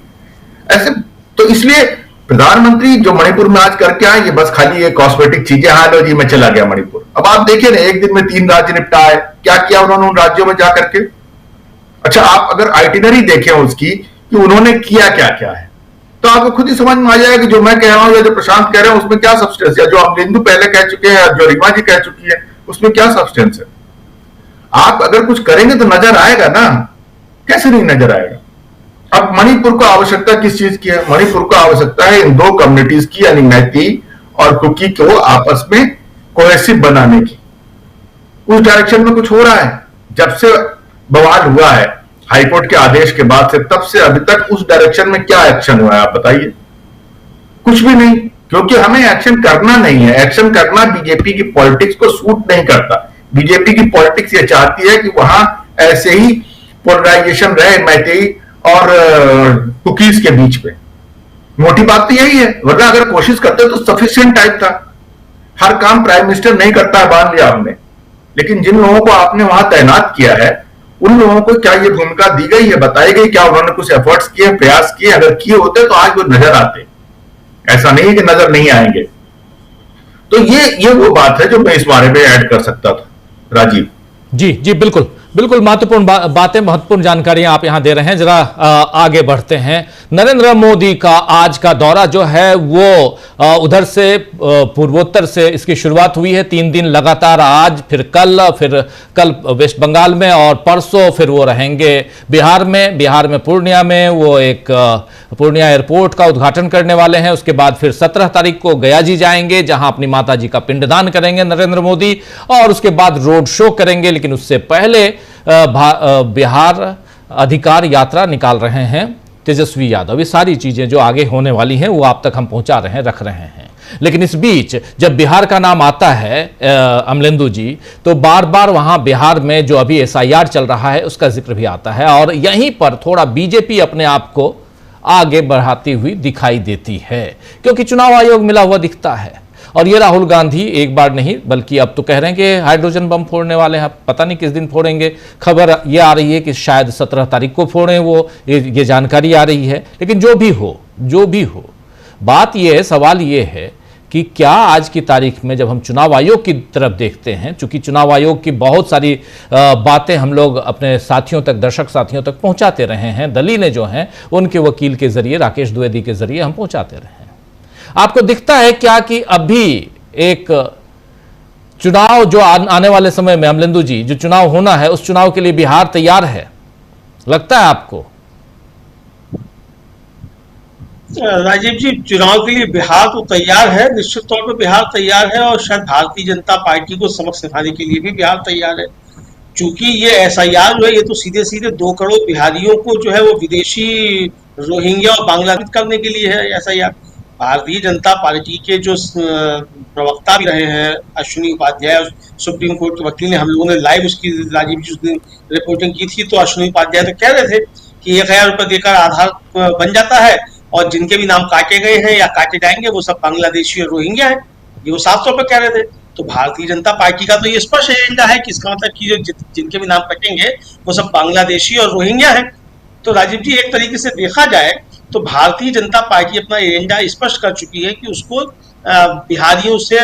ऐसे तो इसलिए प्रधानमंत्री जो मणिपुर में आज करके आए, ये बस खाली ये कॉस्मेटिक चीजें, हाँ लो जी मैं चला गया मणिपुर। अब आप देखिए ना, एक दिन में 3 राज्य निपटा है, क्या किया उन्होंने उन राज्यों में जाकर के? अच्छा, आप अगर आइटिनरी देखें उसकी कि उन्होंने किया क्या क्या है, तो आपको खुद ही समझ में आ जाएगा कि जो मैं कह रहा हूं या जो प्रशांत कह रहे हैं उसमें क्या सब्सटेंस है, जो अमरिंदु पहले कह चुके हैं, जो रीमा जी कह चुकी है, उसमें क्या सब्सटेंस है। आप अगर कुछ करेंगे तो नजर आएगा ना, कैसे नहीं नजर आएगा। अब मणिपुर को आवश्यकता किस चीज की है? मणिपुर को आवश्यकता है इन 2 कम्युनिटीज की, यानी मैती और कुकी को आपस में कोहेसिव बनाने की। उस डायरेक्शन में कुछ हो रहा है? जब से बवाल हुआ है हाईकोर्ट के आदेश के बाद से, तब से अभी तक उस डायरेक्शन में क्या एक्शन हुआ है आप बताइए? कुछ भी नहीं, क्योंकि हमें एक्शन करना नहीं है। एक्शन करना बीजेपी की पॉलिटिक्स को सूट नहीं करता। बीजेपी की पॉलिटिक्स ये चाहती है कि वहां ऐसे ही पोलराइजेशन रहे मैतेई और कुकीज के बीच में। मोटी बात तो यही है, वरना अगर कोशिश करते तो सफिशिएंट टाइप था। हर काम प्राइम मिनिस्टर नहीं करता है, मान लिया हमने, लेकिन जिन लोगों को आपने वहां तैनात किया है उन लोगों को क्या ये भूमिका दी गई है, बताई गई, क्या उन्होंने कुछ एफर्ट्स किए, प्रयास किए? अगर किए होते तो आज वो नजर आते। ऐसा नहीं है कि नजर नहीं आएंगे। तो ये वो बात है जो मैं इस बारे में ऐड कर सकता था। राजीव जी जी, बिल्कुल बिल्कुल, महत्वपूर्ण बातें, महत्वपूर्ण जानकारियां आप यहां दे रहे हैं। जरा आगे बढ़ते हैं। नरेंद्र मोदी का आज का दौरा जो है वो उधर से पूर्वोत्तर से इसकी शुरुआत हुई है। 3 दिन लगातार, आज फिर कल वेस्ट बंगाल में और परसों फिर वो रहेंगे बिहार में पूर्णिया में। वो एक पूर्णिया एयरपोर्ट का उद्घाटन करने वाले हैं। उसके बाद फिर 17 तारीख को गया जी जाएंगे, जहां अपनी माता जी का पिंडदान करेंगे नरेंद्र मोदी, और उसके बाद रोड शो करेंगे। लेकिन उससे पहले बिहार अधिकार यात्रा निकाल रहे हैं तेजस्वी यादव। ये सारी चीजें जो आगे होने वाली हैं वो आप तक हम पहुंचा रहे हैं, रख रहे हैं। लेकिन इस बीच जब बिहार का नाम आता है अमलेंदु जी, तो बार बार वहां बिहार में जो अभी SIR चल रहा है उसका जिक्र भी आता है, और यहीं पर थोड़ा बीजेपी अपने आप को आगे बढ़ाती हुई दिखाई देती है, क्योंकि चुनाव आयोग मिला हुआ दिखता है। और ये राहुल गांधी एक बार नहीं बल्कि अब तो कह रहे हैं कि हाइड्रोजन बम फोड़ने वाले हैं। पता नहीं किस दिन फोड़ेंगे। खबर ये आ रही है कि शायद 17 तारीख को फोड़ें वो, ये जानकारी आ रही है। लेकिन जो भी हो, बात ये है, सवाल ये है कि क्या आज की तारीख में जब हम चुनाव आयोग की तरफ देखते हैं, चूंकि चुनाव आयोग की बहुत सारी बातें हम लोग अपने साथियों तक, दर्शक साथियों तक पहुंचाते रहे हैं, दलीलें जो हैं उनके वकील के जरिए, राकेश द्विवेदी के जरिए हम पहुंचाते रहे हैं। आपको दिखता है क्या कि अभी एक चुनाव जो आने वाले समय में, अमलेंदु जी, जो चुनाव होना है उस चुनाव के लिए बिहार तैयार है, लगता है आपको? राजीव जी, चुनाव के लिए बिहार तो तैयार है, निश्चित तौर पर बिहार तैयार है, और शायद भारतीय जनता पार्टी को सबक सिखाने के लिए भी बिहार तैयार है। चूंकि ये SIR जो है, ये तो सीधे सीधे 2 करोड़ बिहारियों को जो है वो विदेशी रोहिंग्या और बांग्लादेश करने के लिए है SIR। भारतीय जनता पार्टी के जो प्रवक्ता भी रहे हैं अश्विनी उपाध्याय, सुप्रीम कोर्ट के वकील ने, हम लोगों ने लाइव उसकी, राजीव जी, उस दिन रिपोर्टिंग की थी, तो अश्विनी उपाध्याय तो कह रहे थे कि 1000 रुपये देकर आधार बन जाता है, और जिनके भी नाम काटे गए हैं या काटे जाएंगे वो सब बांग्लादेशी और रोहिंग्या हैं। ये वो साफ तौर पर कह रहे थे। तो भारतीय जनता पार्टी का तो ये स्पष्ट एजेंडा है कि इसका मतलब कि जो जिनके भी नाम कटेंगे वो सब बांग्लादेशी और रोहिंग्या हैं। तो राजीव जी, एक तरीके से देखा जाए तो भारतीय जनता पार्टी अपना एजेंडा स्पष्ट कर चुकी है कि उसको बिहारियों से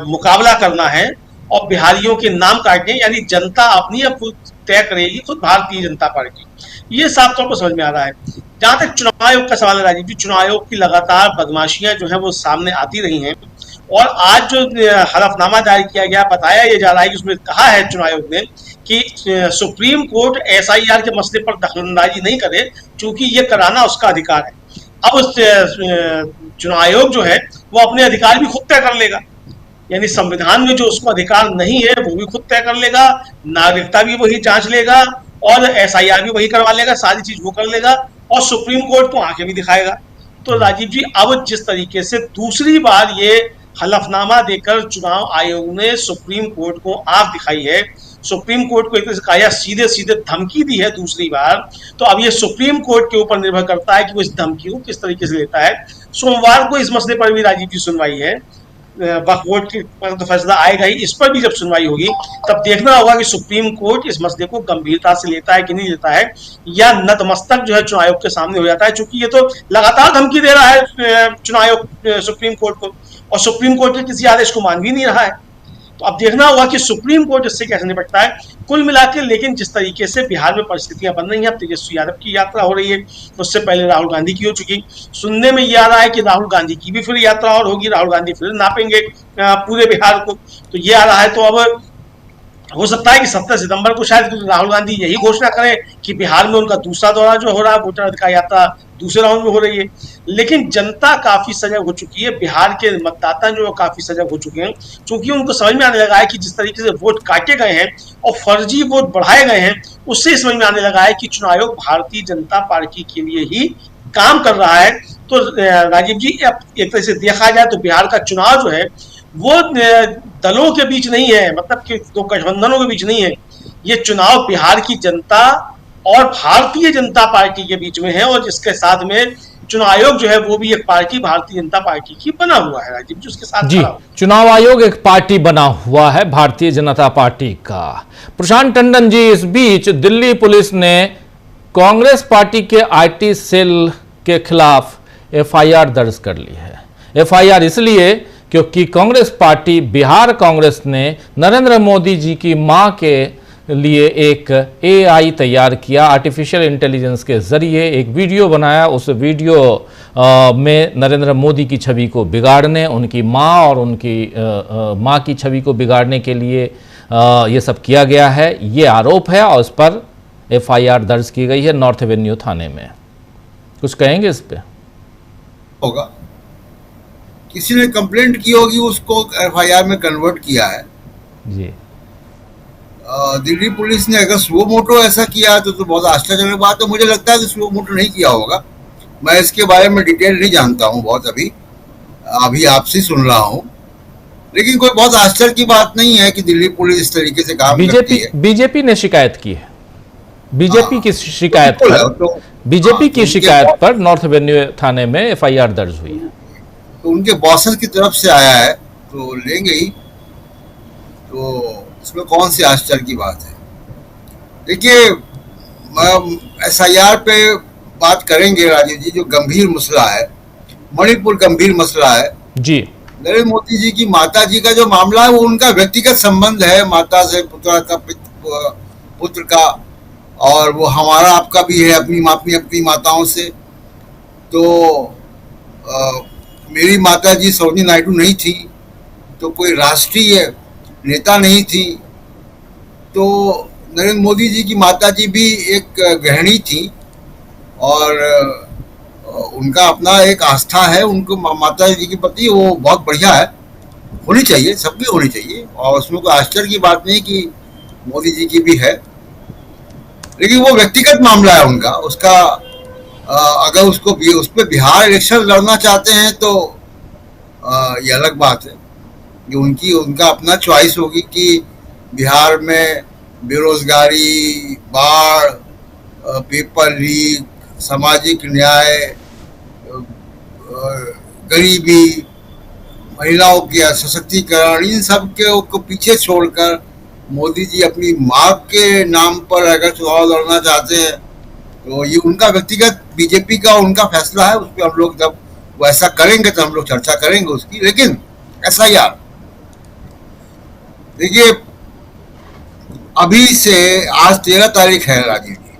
मुकाबला करना है, और बिहारियों के नाम काटने, यानी जनता अपनी अब खुद तय करेगी, खुद भारतीय जनता पार्टी। ये साफ तौर पर समझ में आ रहा है। जहां तक चुनाव आयोग का सवाल है राजीव जी, चुनाव आयोग की लगातार बदमाशियां जो है वो सामने आती रही हैं, और आज जो हलफनामा जारी किया गया, बताया ये जा रहा है कि उसमें कहा है चुनाव आयोग ने कि सुप्रीम कोर्ट SIR के मसले पर दखलंदाजी नहीं करे, क्योंकि ये कराना उसका अधिकार है। अब उस चुनाव आयोग जो है वो अपने अधिकार भी खुद तय कर लेगा, यानी संविधान में जो उसको अधिकार नहीं है वो भी खुद तय कर लेगा, नागरिकता भी वही जांच लेगा, और SIR भी वही करवा लेगा, सारी चीज वो कर लेगा, और सुप्रीम कोर्ट को आंखें भी दिखाएगा। तो राजीव जी, अब जिस तरीके से दूसरी बार ये हलफनामा देकर चुनाव आयोग ने सुप्रीम कोर्ट को आंख दिखाई है, सुप्रीम कोर्ट को एक तरह से कहा, सीधे सीधे धमकी दी है दूसरी बार, तो अब ये सुप्रीम कोर्ट के ऊपर निर्भर करता है कि वो इस धमकी को किस तरीके से लेता है। सोमवार को इस मसले पर भी राजीव जी सुनवाई है, वक्फ बोर्ड के पर तो फैसला आएगा ही, इस पर भी जब सुनवाई होगी तब देखना होगा कि सुप्रीम कोर्ट इस मसले को गंभीरता से लेता है कि नहीं लेता है, या नतमस्तक जो है चुनाव आयोग के सामने हो जाता है। चूंकि ये तो लगातार धमकी दे रहा है चुनाव आयोग सुप्रीम कोर्ट को, और सुप्रीम कोर्ट के किसी आदेश को मान भी नहीं रहा है। तो अब देखना होगा कि सुप्रीम कोर्ट इससे कैसे निपटता है। कुल मिलाकर लेकिन जिस तरीके से बिहार में परिस्थितियां बन रही हैं, अब तेजस्वी यादव की यात्रा हो रही है, उससे पहले राहुल गांधी की हो चुकी, सुनने में ये आ रहा है कि राहुल गांधी की भी फिर यात्रा और होगी, राहुल गांधी फिर नापेंगे पूरे बिहार को, तो ये आ रहा है। तो अब हो सकता है कि 17 सितंबर को शायद राहुल गांधी यही घोषणा करें कि बिहार में उनका दूसरा दौरा जो हो रहा है, वोटर अधिकार यात्रा दूसरे राउंड में हो रही है। लेकिन जनता काफी सजग हो चुकी है, बिहार के मतदाता जो काफी सजग हो चुके हैं, क्योंकि उनको समझ में आने लगा है कि जिस तरीके से वोट काटे गए हैं और फर्जी वोट बढ़ाए गए हैं, उससे समझ में आने लगा है कि चुनाव आयोग भारतीय जनता पार्टी के लिए ही काम कर रहा है। तो राजीव जी, एक तरह से देखा जाए तो बिहार का चुनाव जो है वो दलों के बीच नहीं है, मतलब कि दो गठबंधनों के बीच नहीं है। ये चुनाव बिहार की जनता और भारतीय जनता पार्टी के बीच में है, और जिसके साथ में चुनाव आयोग जो है वो भी एक पार्टी भारतीय जनता पार्टी की बना हुआ है, राजीव जी, उसके साथ जी। खड़ा हुआ। चुनाव आयोग एक पार्टी बना हुआ है भारतीय जनता पार्टी का। प्रशांत टंडन जी, इस बीच दिल्ली पुलिस ने कांग्रेस पार्टी के आईटी सेल के खिलाफ एफआईआर दर्ज कर ली है। एफआईआर इसलिए क्योंकि कांग्रेस पार्टी, बिहार कांग्रेस ने नरेंद्र मोदी जी की मां के लिए एक एआई तैयार किया, आर्टिफिशियल इंटेलिजेंस के जरिए एक वीडियो बनाया। उस वीडियो में नरेंद्र मोदी की छवि को बिगाड़ने, उनकी मां और उनकी मां की छवि को बिगाड़ने के लिए ये सब किया गया है, ये आरोप है और इस पर एफआईआर दर्ज की गई है नॉर्थ एवेन्यू थाने में। कुछ कहेंगे इस पे? होगा, किसी ने कंप्लेंट की होगी, उसको एफआईआर में कन्वर्ट किया है जी। दिल्ली पुलिस ने। अगर सुओ मोटो ऐसा किया तो बहुत आश्चर्यजनक बात है। मुझे लगता है कि सुओ मोटो नहीं किया होगा। मैं इसके बारे में डिटेल नहीं जानता हूँ बहुत, अभी आपसे सुन रहा हूँ, लेकिन कोई बहुत आश्चर्य की बात नहीं है कि दिल्ली पुलिस इस तरीके से काम करती है। बीजेपी ने शिकायत की है। बीजेपी की शिकायत पर, बीजेपी की शिकायत पर नॉर्थ एवेन्यू थाने में एफआईआर दर्ज हुई है। तो उनके बॉसेस की तरफ से आया है तो लेंगे ही, तो इसमें कौन सी आश्चर्य की बात है। देखिए, एसआईआर पे बात करेंगे राजीव जी, जो गंभीर मसला है, मणिपुर गंभीर मसला है जी। नरेंद्र मोदी जी की माता जी का जो मामला है वो उनका व्यक्तिगत संबंध है, माता से पुत्र का, और वो हमारा आपका भी है, अपनी माताओं से। तो मेरी माता जी सरोजिनी नायडू नहीं थी, तो कोई राष्ट्रीय नेता नहीं थी, तो नरेंद्र मोदी जी की माता जी भी एक गृहिणी थी, और उनका अपना एक आस्था है उनको माता जी के प्रति, वो बहुत बढ़िया है, होनी चाहिए, सबकी होनी चाहिए, और उसमें कोई आश्चर्य की बात नहीं कि मोदी जी की भी है। लेकिन वो व्यक्तिगत मामला है उनका, उसका अगर उसको भी उस पर बिहार इलेक्शन लड़ना चाहते हैं तो ये अलग बात है, कि उनका अपना चॉइस होगी कि बिहार में बेरोजगारी, बाढ़, पेपर लीक, सामाजिक न्याय, गरीबी, महिलाओं के सशक्तिकरण, इन सब के को पीछे छोड़कर मोदी जी अपनी मां के नाम पर अगर चुनाव लड़ना चाहते हैं तो ये उनका व्यक्तिगत, बीजेपी का उनका फैसला है। उस पर हम लोग जब वो ऐसा करेंगे तो हम लोग चर्चा करेंगे उसकी। लेकिन एसआईआर, देखिए, अभी से आज 13 तारीख है राजीव जी,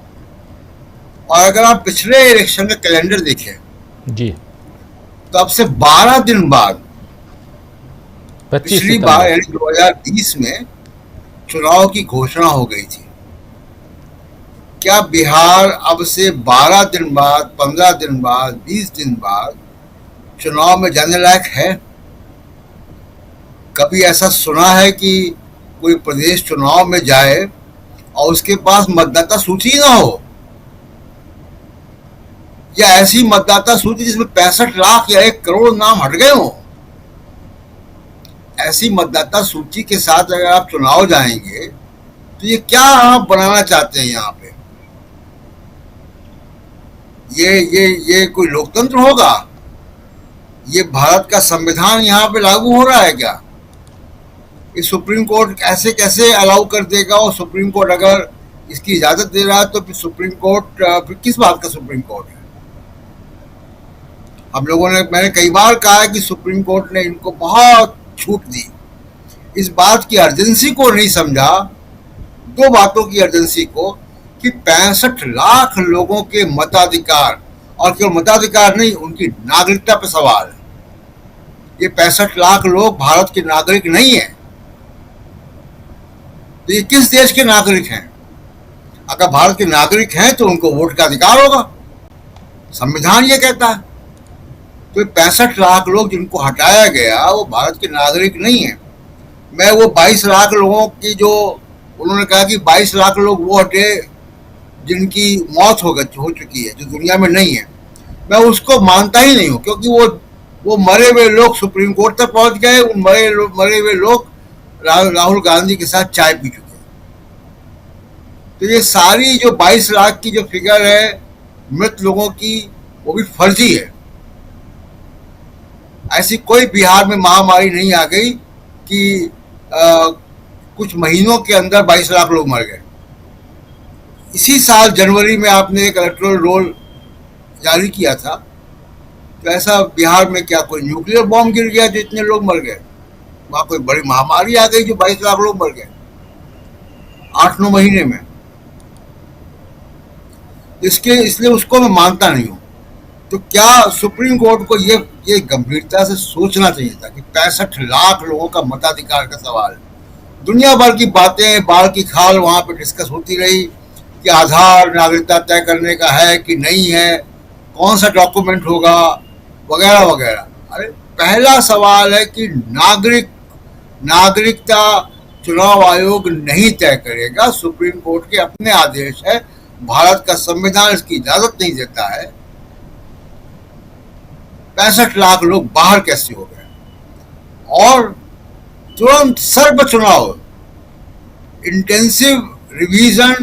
और अगर आप पिछले इलेक्शन का कैलेंडर देखें जी, तो अब से 12 दिन बाद पिछली बार यानी 2020 में चुनाव की घोषणा हो गई थी। क्या बिहार अब से 12 दिन बाद, 15 दिन बाद, 20 दिन बाद चुनाव में जाने लायक है? कभी ऐसा सुना है कि कोई प्रदेश चुनाव में जाए और उसके पास मतदाता सूची ना हो, या ऐसी मतदाता सूची जिसमें 65 लाख या 1 करोड़ नाम हट गए हों? ऐसी मतदाता सूची के साथ अगर आप चुनाव जाएंगे तो ये क्या आप बनाना चाहते हैं यहाँ पे? ये कोई लोकतंत्र होगा? ये भारत का संविधान यहाँ पे लागू हो रहा है क्या? ये सुप्रीम कोर्ट ऐसे कैसे अलाउ कर देगा? और सुप्रीम कोर्ट अगर इसकी इजाजत दे रहा है तो फिर सुप्रीम कोर्ट फिर किस बात का सुप्रीम कोर्ट है? हम लोगों ने, मैंने कई बार कहा है कि सुप्रीम कोर्ट ने इनको बहुत छूट दी, इस बात की अर्जेंसी को नहीं समझा, 2 बातों की अर्जेंसी को, कि 65 लाख लोगों के मताधिकार, और केवल मताधिकार नहीं, उनकी नागरिकता पर सवाल है। ये 65 लाख लोग भारत के नागरिक नहीं है, तो ये किस देश के नागरिक हैं? अगर भारत के नागरिक हैं तो उनको वोट का अधिकार होगा, संविधान ये कहता है। तो 65 लाख लोग जिनको हटाया गया वो भारत के नागरिक नहीं है। मैं वो 22 लाख लोगों की, जो उन्होंने कहा कि 22 लाख लोग वो हटे जिनकी मौत हो चुकी है, जो दुनिया में नहीं है, मैं उसको मानता ही नहीं हूँ, क्योंकि वो मरे हुए लोग सुप्रीम कोर्ट तक पहुंच गए। उन मरे हुए लोग राहुल गांधी के साथ चाय पी चुके हैं। तो ये सारी जो 22 लाख की जो फिगर है मृत लोगों की, वो भी फर्जी है। ऐसी कोई बिहार में महामारी नहीं आ गई कि कुछ महीनों के अंदर 22 लाख लोग मर गए। इसी साल जनवरी में आपने एक इलेक्टोरल रोल जारी किया था, तो ऐसा बिहार में क्या कोई न्यूक्लियर बॉम्ब गिर गया जो इतने लोग मर गए? वहां कोई बड़ी महामारी आ गई जो 22 लाख लोग मर गए 8-9 महीने में? इसलिए उसको मैं मानता नहीं हूं। तो क्या सुप्रीम कोर्ट को ये गंभीरता से सोचना चाहिए था कि 65 लाख लोगों का मताधिकार का सवाल है। दुनिया भर की बातें, बाल की खाल वहां पे डिस्कस होती रही कि आधार नागरिकता तय करने का है कि नहीं है, कौन सा डॉक्यूमेंट होगा, वगैरह वगैरह। अरे पहला सवाल है कि नागरिकता चुनाव आयोग नहीं तय करेगा। सुप्रीम कोर्ट के अपने आदेश है, भारत का संविधान इसकी इजाजत नहीं देता है। 65 लाख लोग बाहर कैसे हो गए? और तुरंत सर्व चुनाव, इंटेंसिव रिवीजन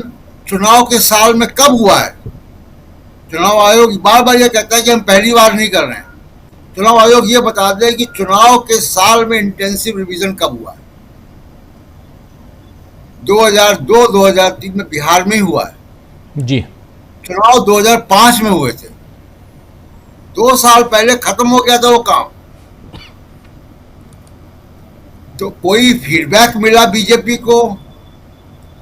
चुनाव के साल में कब हुआ है? चुनाव आयोग बार बार ये कहता है कि हम पहली बार नहीं कर रहे हैं। चुनाव आयोग ये बता दे कि चुनाव के साल में इंटेंसिव रिवीजन कब हुआ है। 2002-2003 में बिहार में ही हुआ है जी। चुनाव 2005 में हुए थे, 2 साल पहले खत्म हो गया था वो काम। तो कोई फीडबैक मिला बीजेपी को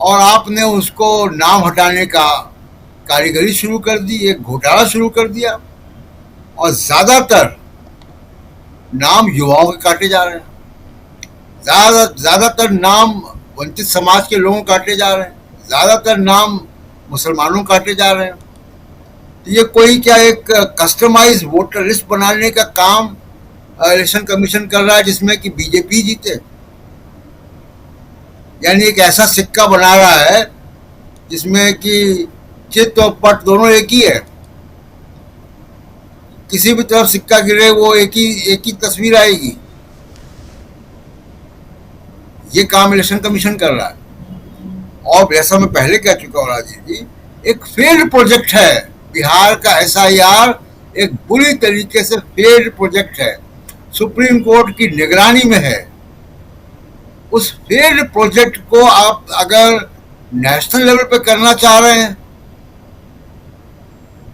और आपने उसको नाम हटाने का कारीगरी शुरू कर दी, एक घोटाला शुरू कर दिया। और ज्यादातर नाम युवाओं के काटे जा रहे हैं, ज्यादातर नाम वंचित समाज के लोगों काटे जा रहे हैं, ज्यादातर नाम मुसलमानों काटे जा रहे हैं। तो ये कोई क्या एक कस्टमाइज वोटर लिस्ट बनाने का काम इलेक्शन कमीशन कर रहा है जिसमें कि बीजेपी जीते? यानी एक ऐसा सिक्का बना रहा है जिसमें कि चित्त और पट दोनों एक ही है। किसी भी तरफ सिक्का गिरे वो एक ही तस्वीर आएगी। ये काम इलेक्शन कमीशन कर रहा है। और जैसा मैं पहले कह चुका हूँ राजीव जी, एक फेल्ड प्रोजेक्ट है बिहार का SIR, एक बुरी तरीके से फेल्ड प्रोजेक्ट है, सुप्रीम कोर्ट की निगरानी में है। उस फेल्ड प्रोजेक्ट को आप अगर नेशनल लेवल पे करना चाह रहे हैं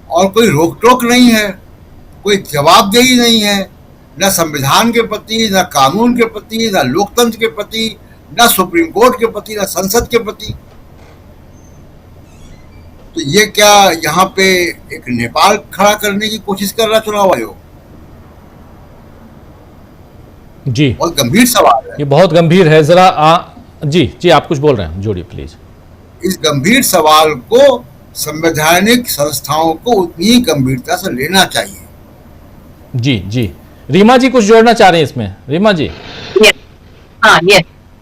और कोई रोक टोक नहीं है, कोई जवाबदेही नहीं है, न संविधान के प्रति, न कानून के प्रति, न लोकतंत्र के प्रति, न सुप्रीम कोर्ट के प्रति, न संसद के प्रति, तो ये क्या यहाँ पे एक नेपाल खड़ा करने की कोशिश कर रहा चुनाव आयोग? जी, बहुत गंभीर सवाल है। ये बहुत गंभीर है। जरा जी आप कुछ बोल रहे हैं, जोड़िए प्लीज। इस गंभीर सवाल को संवैधानिक संस्थाओं को उतनी गंभीरता से लेना चाहिए। जी रीमा जी कुछ जोड़ना चाह रहे हैं इसमें? रीमा जी। यस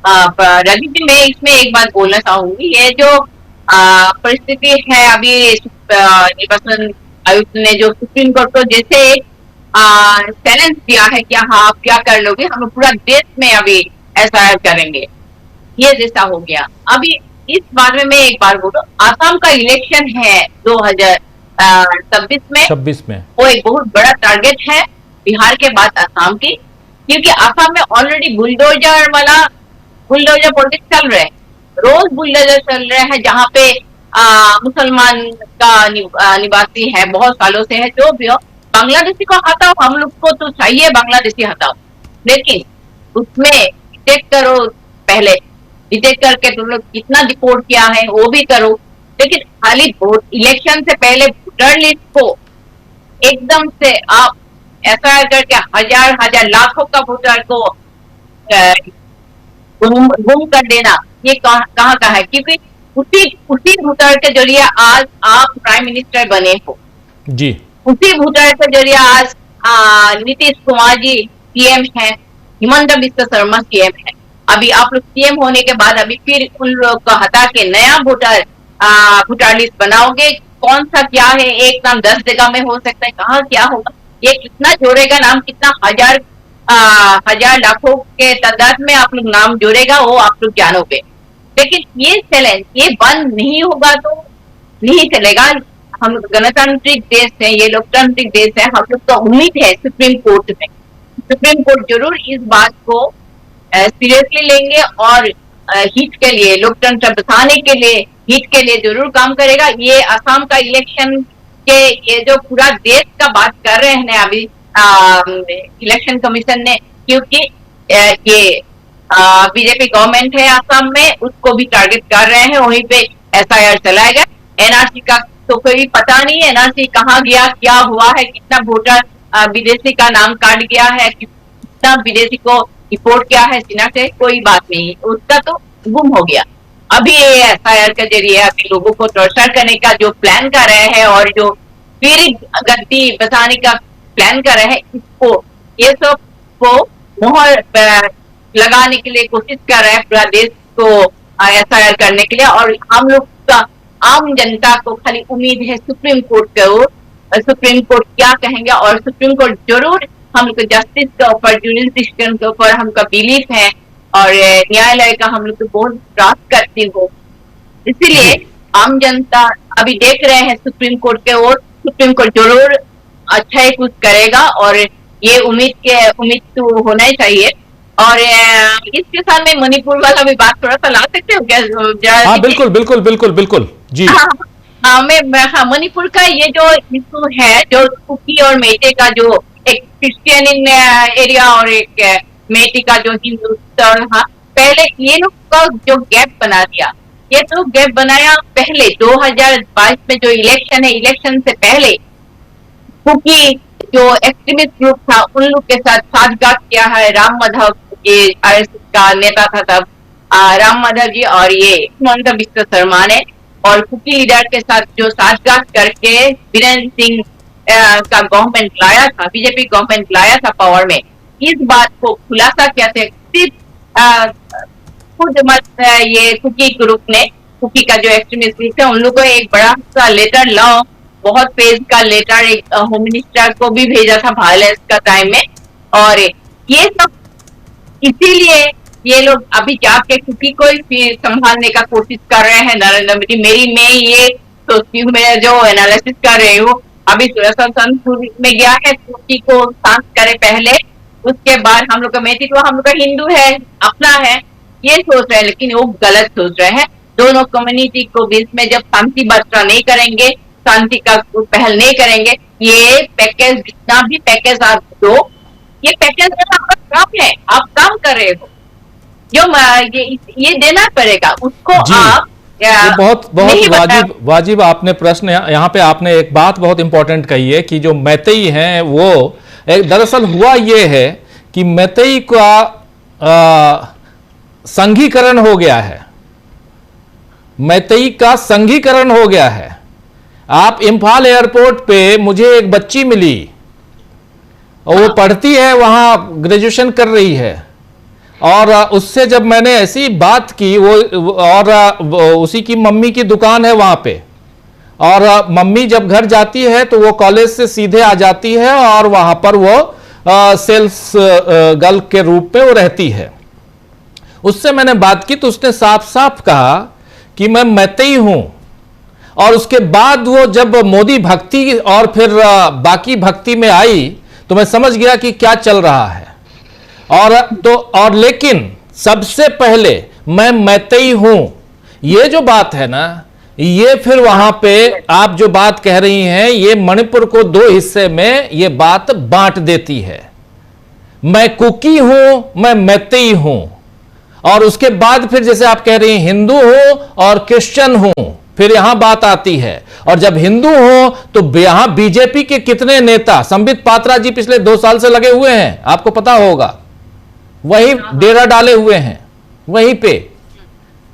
रवि जी, मैं इसमें एक बात बोलना चाहूंगी। ये जो परिस्थिति है अभी, निर्वाचन आयुक्त ने जो सुप्रीम कोर्ट को जैसे चैलेंज दिया है कि हाँ आप क्या कर लोगे, हम पूरा देश में अभी SIR करेंगे, ये जैसा हो गया। अभी इस बारे में मैं एक बार बोलूं, आसाम का इलेक्शन है 2026 में, वो एक बहुत बड़ा टारगेट है बिहार के बाद आसाम की, क्योंकि आसाम में ऑलरेडी बुलडोजर पॉलिटिक्स चल रहे हैं, रोज बुलडोजर चल रहे हैं, जहाँ पे मुसलमान का निवासी है, बहुत सालों से है। जो भी हो, बांग्लादेशी को हटाओ, हम लोग को तो चाहिए बांग्लादेशी हटाओ, लेकिन उसमें डिटेक्ट करो, पहले डिटेक्ट करके तुम लोग कितना डिपोर्ट किया है वो भी करो। लेकिन खाली इलेक्शन से पहले वोटर लिस्ट को एकदम से आप SIR करके हजार लाखों का वोटर को गुम कर देना, ये कहाँ का है? क्योंकि उसी वोटर के जरिए आज आप प्राइम मिनिस्टर बने हो जी, उसी वोटर के जरिए आज नीतीश कुमार जी PM है, हिमंता बिस्वा शर्मा CM है। अभी आप लोग CM होने के बाद अभी फिर उन लोग को हटा के नया वोटर लिस्ट बनाओगे। कौन सा क्या है, एक नाम 10 जगह में हो सकता है, कहाँ क्या होगा, ये कितना जोड़ेगा नाम, कितना हजार लाखों के तादाद में आप लोग नाम जोड़ेगा, वो आप लोग जानोगे। लेकिन ये चैलेंज ये बंद नहीं होगा तो नहीं चलेगा। हम गणतांत्रिक देश है, ये लोकतांत्रिक देश है, हम लोग तो उम्मीद है सुप्रीम कोर्ट में, सुप्रीम कोर्ट जरूर इस बात को सीरियसली लेंगे और हित के लिए, लोकतंत्र बचाने के लिए, हित के लिए जरूर काम करेगा। ये असम का इलेक्शन के ये जो पूरा देश का बात कर रहे हैं अभी इलेक्शन कमीशन ने, क्योंकि ये बीजेपी गवर्नमेंट है असम में, उसको भी टारगेट कर रहे हैं, वहीं पे एसआईआर चलाएगा। एनआरसी का तो कोई पता नहीं, एनआरसी कहाँ गया, क्या हुआ है, कितना वोटर विदेशी का नाम काट गया है, कितना विदेशी को रिपोर्ट किया है सेना से, कोई बात नहीं, उसका तो गुम हो गया। अभी ये एफआईआर के जरिए अभी लोगों को टॉर्चर करने का जो प्लान कर रहे हैं और जो फिर गद्दी बचाने का प्लान कर रहे हैं, इसको ये सब को मोहर लगाने के लिए कोशिश कर रहे हैं पूरा देश को एफआईआर करने के लिए। और हम लोग का आम जनता को खाली उम्मीद है सुप्रीम कोर्ट के ओर, सुप्रीम कोर्ट क्या कहेंगे, और सुप्रीम कोर्ट जरूर हम लोग जस्टिस के ऊपर, जुडिशियल के ऊपर हमका बिलीफ है और न्यायालय का हम लोग को बहुत ट्रस्ट करती हो। इसीलिए आम जनता अभी देख रहे हैं सुप्रीम कोर्ट के ओर, सुप्रीम कोर्ट जरूर अच्छा ही कुछ करेगा और ये उम्मीद तो होना ही चाहिए। और इसके साथ में मणिपुर वाला भी बात थोड़ा सा ला सकते हो क्या? हाँ बिल्कुल बिल्कुल बिल्कुल बिल्कुल जी। हाँ, मणिपुर का ये जो इशू है, जो कुकी और मेटे का जो एक क्रिश्चियन एरिया और एक मेटी का जो हिंदू, हाँ, पहले ये लोग का जो गैप बना दिया, ये तो गैप बनाया पहले 2022 में जो इलेक्शन है, इलेक्शन से पहले कुकी जो एक्सट्रीमिस्ट ग्रुप था उन लोग के साथ साठगांठ किया है। राम माधव ये आरएसएस का नेता था तब, राम माधव जी और ये हिमंत बिस्वा शर्मा ने, और कुकी लीडर के साथ जो साठगांठ करके बीरेंद्र सिंह का गवर्नमेंट लाया था, बीजेपी गवर्नमेंट लाया था पावर में, इस बात को खुलासा किया था सिर्फ खुद मत ये कुकी ग्रुप ने, कुकी का जो एक्सट्रीमिस्ट ग्रुप है, उन लोगों को एक बड़ा सा लेटर लाओ, बहुत पेज का लेटर एक होम मिनिस्टर को भी भेजा था वायलेंस का टाइम में। और ये सब इसीलिए ये लोग अभी जाके कुकी को फिर संभालने का कोशिश कर रहे हैं नरेंद्र मोदी। मैं ये सोचती हूँ, मैं जो एनालिसिस कर रही हूँ, अभी सुरसनपुर में गया है, कुकी को शांत करे पहले, उसके बाद हम लोग का मेटी तो हम लोग का हिंदू है, अपना है, ये सोच रहे हैं, लेकिन वो गलत सोच रहे हैं। दोनों कम्युनिटी को बीच में जब शांति बर्ता नहीं करेंगे, शांति का पहल नहीं करेंगे, ये पैकेज जितना भी पैकेज आप दो, ये पैकेज आपका काम है, आप काम कर रहे हो, जो ये देना पड़ेगा उसको। आप बहुत वाजिब आपने प्रश्न, यहाँ पे आपने एक बात बहुत इंपॉर्टेंट कही है कि जो मैतेई हैं वो दरअसल हुआ ये है कि मैतेई का संघीकरण हो गया है, मैतेई का संघीकरण हो गया है। आप इम्फाल एयरपोर्ट पे मुझे एक बच्ची मिली और वो पढ़ती है, वहां ग्रेजुएशन कर रही है, और उससे जब मैंने ऐसी बात की, वो और उसी की मम्मी की दुकान है वहां पे, और मम्मी जब घर जाती है तो वो कॉलेज से सीधे आ जाती है और वहां पर वो सेल्स गर्ल के रूप में वो रहती है। उससे मैंने बात की तो उसने साफ साफ कहा कि मैं मैतेई हूं, और उसके बाद वो जब मोदी भक्ति और फिर बाकी भक्ति में आई तो मैं समझ गया कि क्या चल रहा है। और लेकिन सबसे पहले मैं मैतेई हूं, ये जो बात है ना, ये फिर वहां पे आप जो बात कह रही हैं, ये मणिपुर को दो हिस्से में ये बात बांट देती है। मैं कुकी हूं, मैं मैतेई हूं, और उसके बाद फिर जैसे आप कह रही हैं हिंदू हूं और क्रिश्चियन हूं, फिर यहां बात आती है। और जब हिंदू हो तो यहां बीजेपी के कितने नेता, संबित पात्रा जी पिछले 2 साल से लगे हुए हैं, आपको पता होगा, वही डेरा डाले हुए हैं, वहीं पे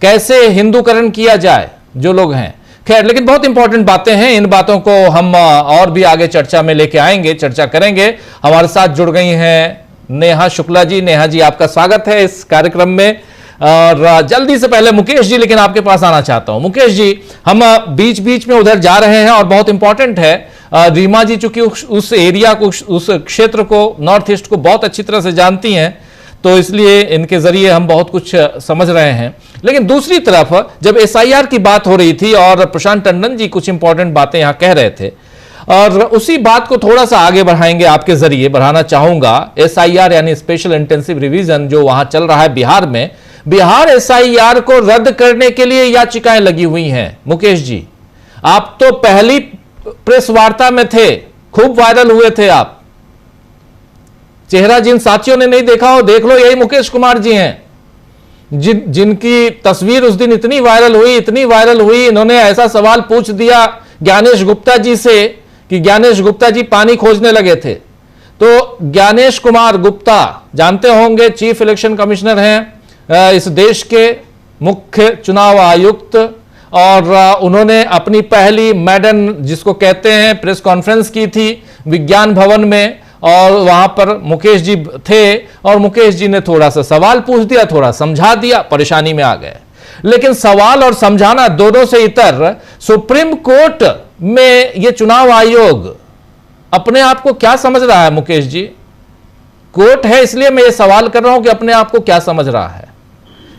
कैसे हिंदूकरण किया जाए जो लोग हैं। खैर, लेकिन बहुत इंपॉर्टेंट बातें हैं, इन बातों को हम और भी आगे चर्चा में लेके आएंगे, चर्चा करेंगे। हमारे साथ जुड़ गई हैं नेहा शुक्ला जी। नेहा जी, आपका स्वागत है इस कार्यक्रम में। और जल्दी से पहले मुकेश जी, लेकिन आपके पास आना चाहता हूं। मुकेश जी, हम बीच बीच में उधर जा रहे हैं और बहुत इंपॉर्टेंट है, रीमा जी चूंकि उस एरिया को, उस क्षेत्र को, नॉर्थ ईस्ट को बहुत अच्छी तरह से जानती हैं, तो इसलिए इनके जरिए हम बहुत कुछ समझ रहे हैं। लेकिन दूसरी तरफ जब एसआईआर की बात हो रही थी और प्रशांत टंडन जी कुछ इंपॉर्टेंट बातें यहां कह रहे थे, और उसी बात को थोड़ा सा आगे बढ़ाएंगे, आपके जरिए बढ़ाना चाहूंगा। एसआईआर यानी स्पेशल इंटेंसिव रिवीजन जो वहां चल रहा है बिहार में, बिहार एसआईआर को रद्द करने के लिए याचिकाएं लगी हुई हैं। मुकेश जी, आप तो पहली प्रेस वार्ता में थे, खूब वायरल हुए थे आप। चेहरा जिन साथियों ने नहीं देखा हो देख लो, यही मुकेश कुमार जी हैं जिनकी तस्वीर उस दिन इतनी वायरल हुई, इन्होंने ऐसा सवाल पूछ दिया ज्ञानेश गुप्ता जी से कि ज्ञानेश गुप्ता जी पानी खोजने लगे थे। तो ज्ञानेश कुमार गुप्ता जानते होंगे, चीफ इलेक्शन कमिश्नर हैं इस देश के, मुख्य चुनाव आयुक्त, और उन्होंने अपनी पहली मैडन जिसको कहते हैं प्रेस कॉन्फ्रेंस की थी विज्ञान भवन में, और वहां पर मुकेश जी थे और मुकेश जी ने थोड़ा सा सवाल पूछ दिया, थोड़ा समझा दिया, परेशानी में आ गए। लेकिन सवाल और समझाना दोनों से इतर सुप्रीम कोर्ट में यह चुनाव आयोग अपने आप को क्या समझ रहा है? मुकेश जी, कोर्ट है इसलिए मैं ये सवाल कर रहा हूं कि अपने आप को क्या समझ रहा है,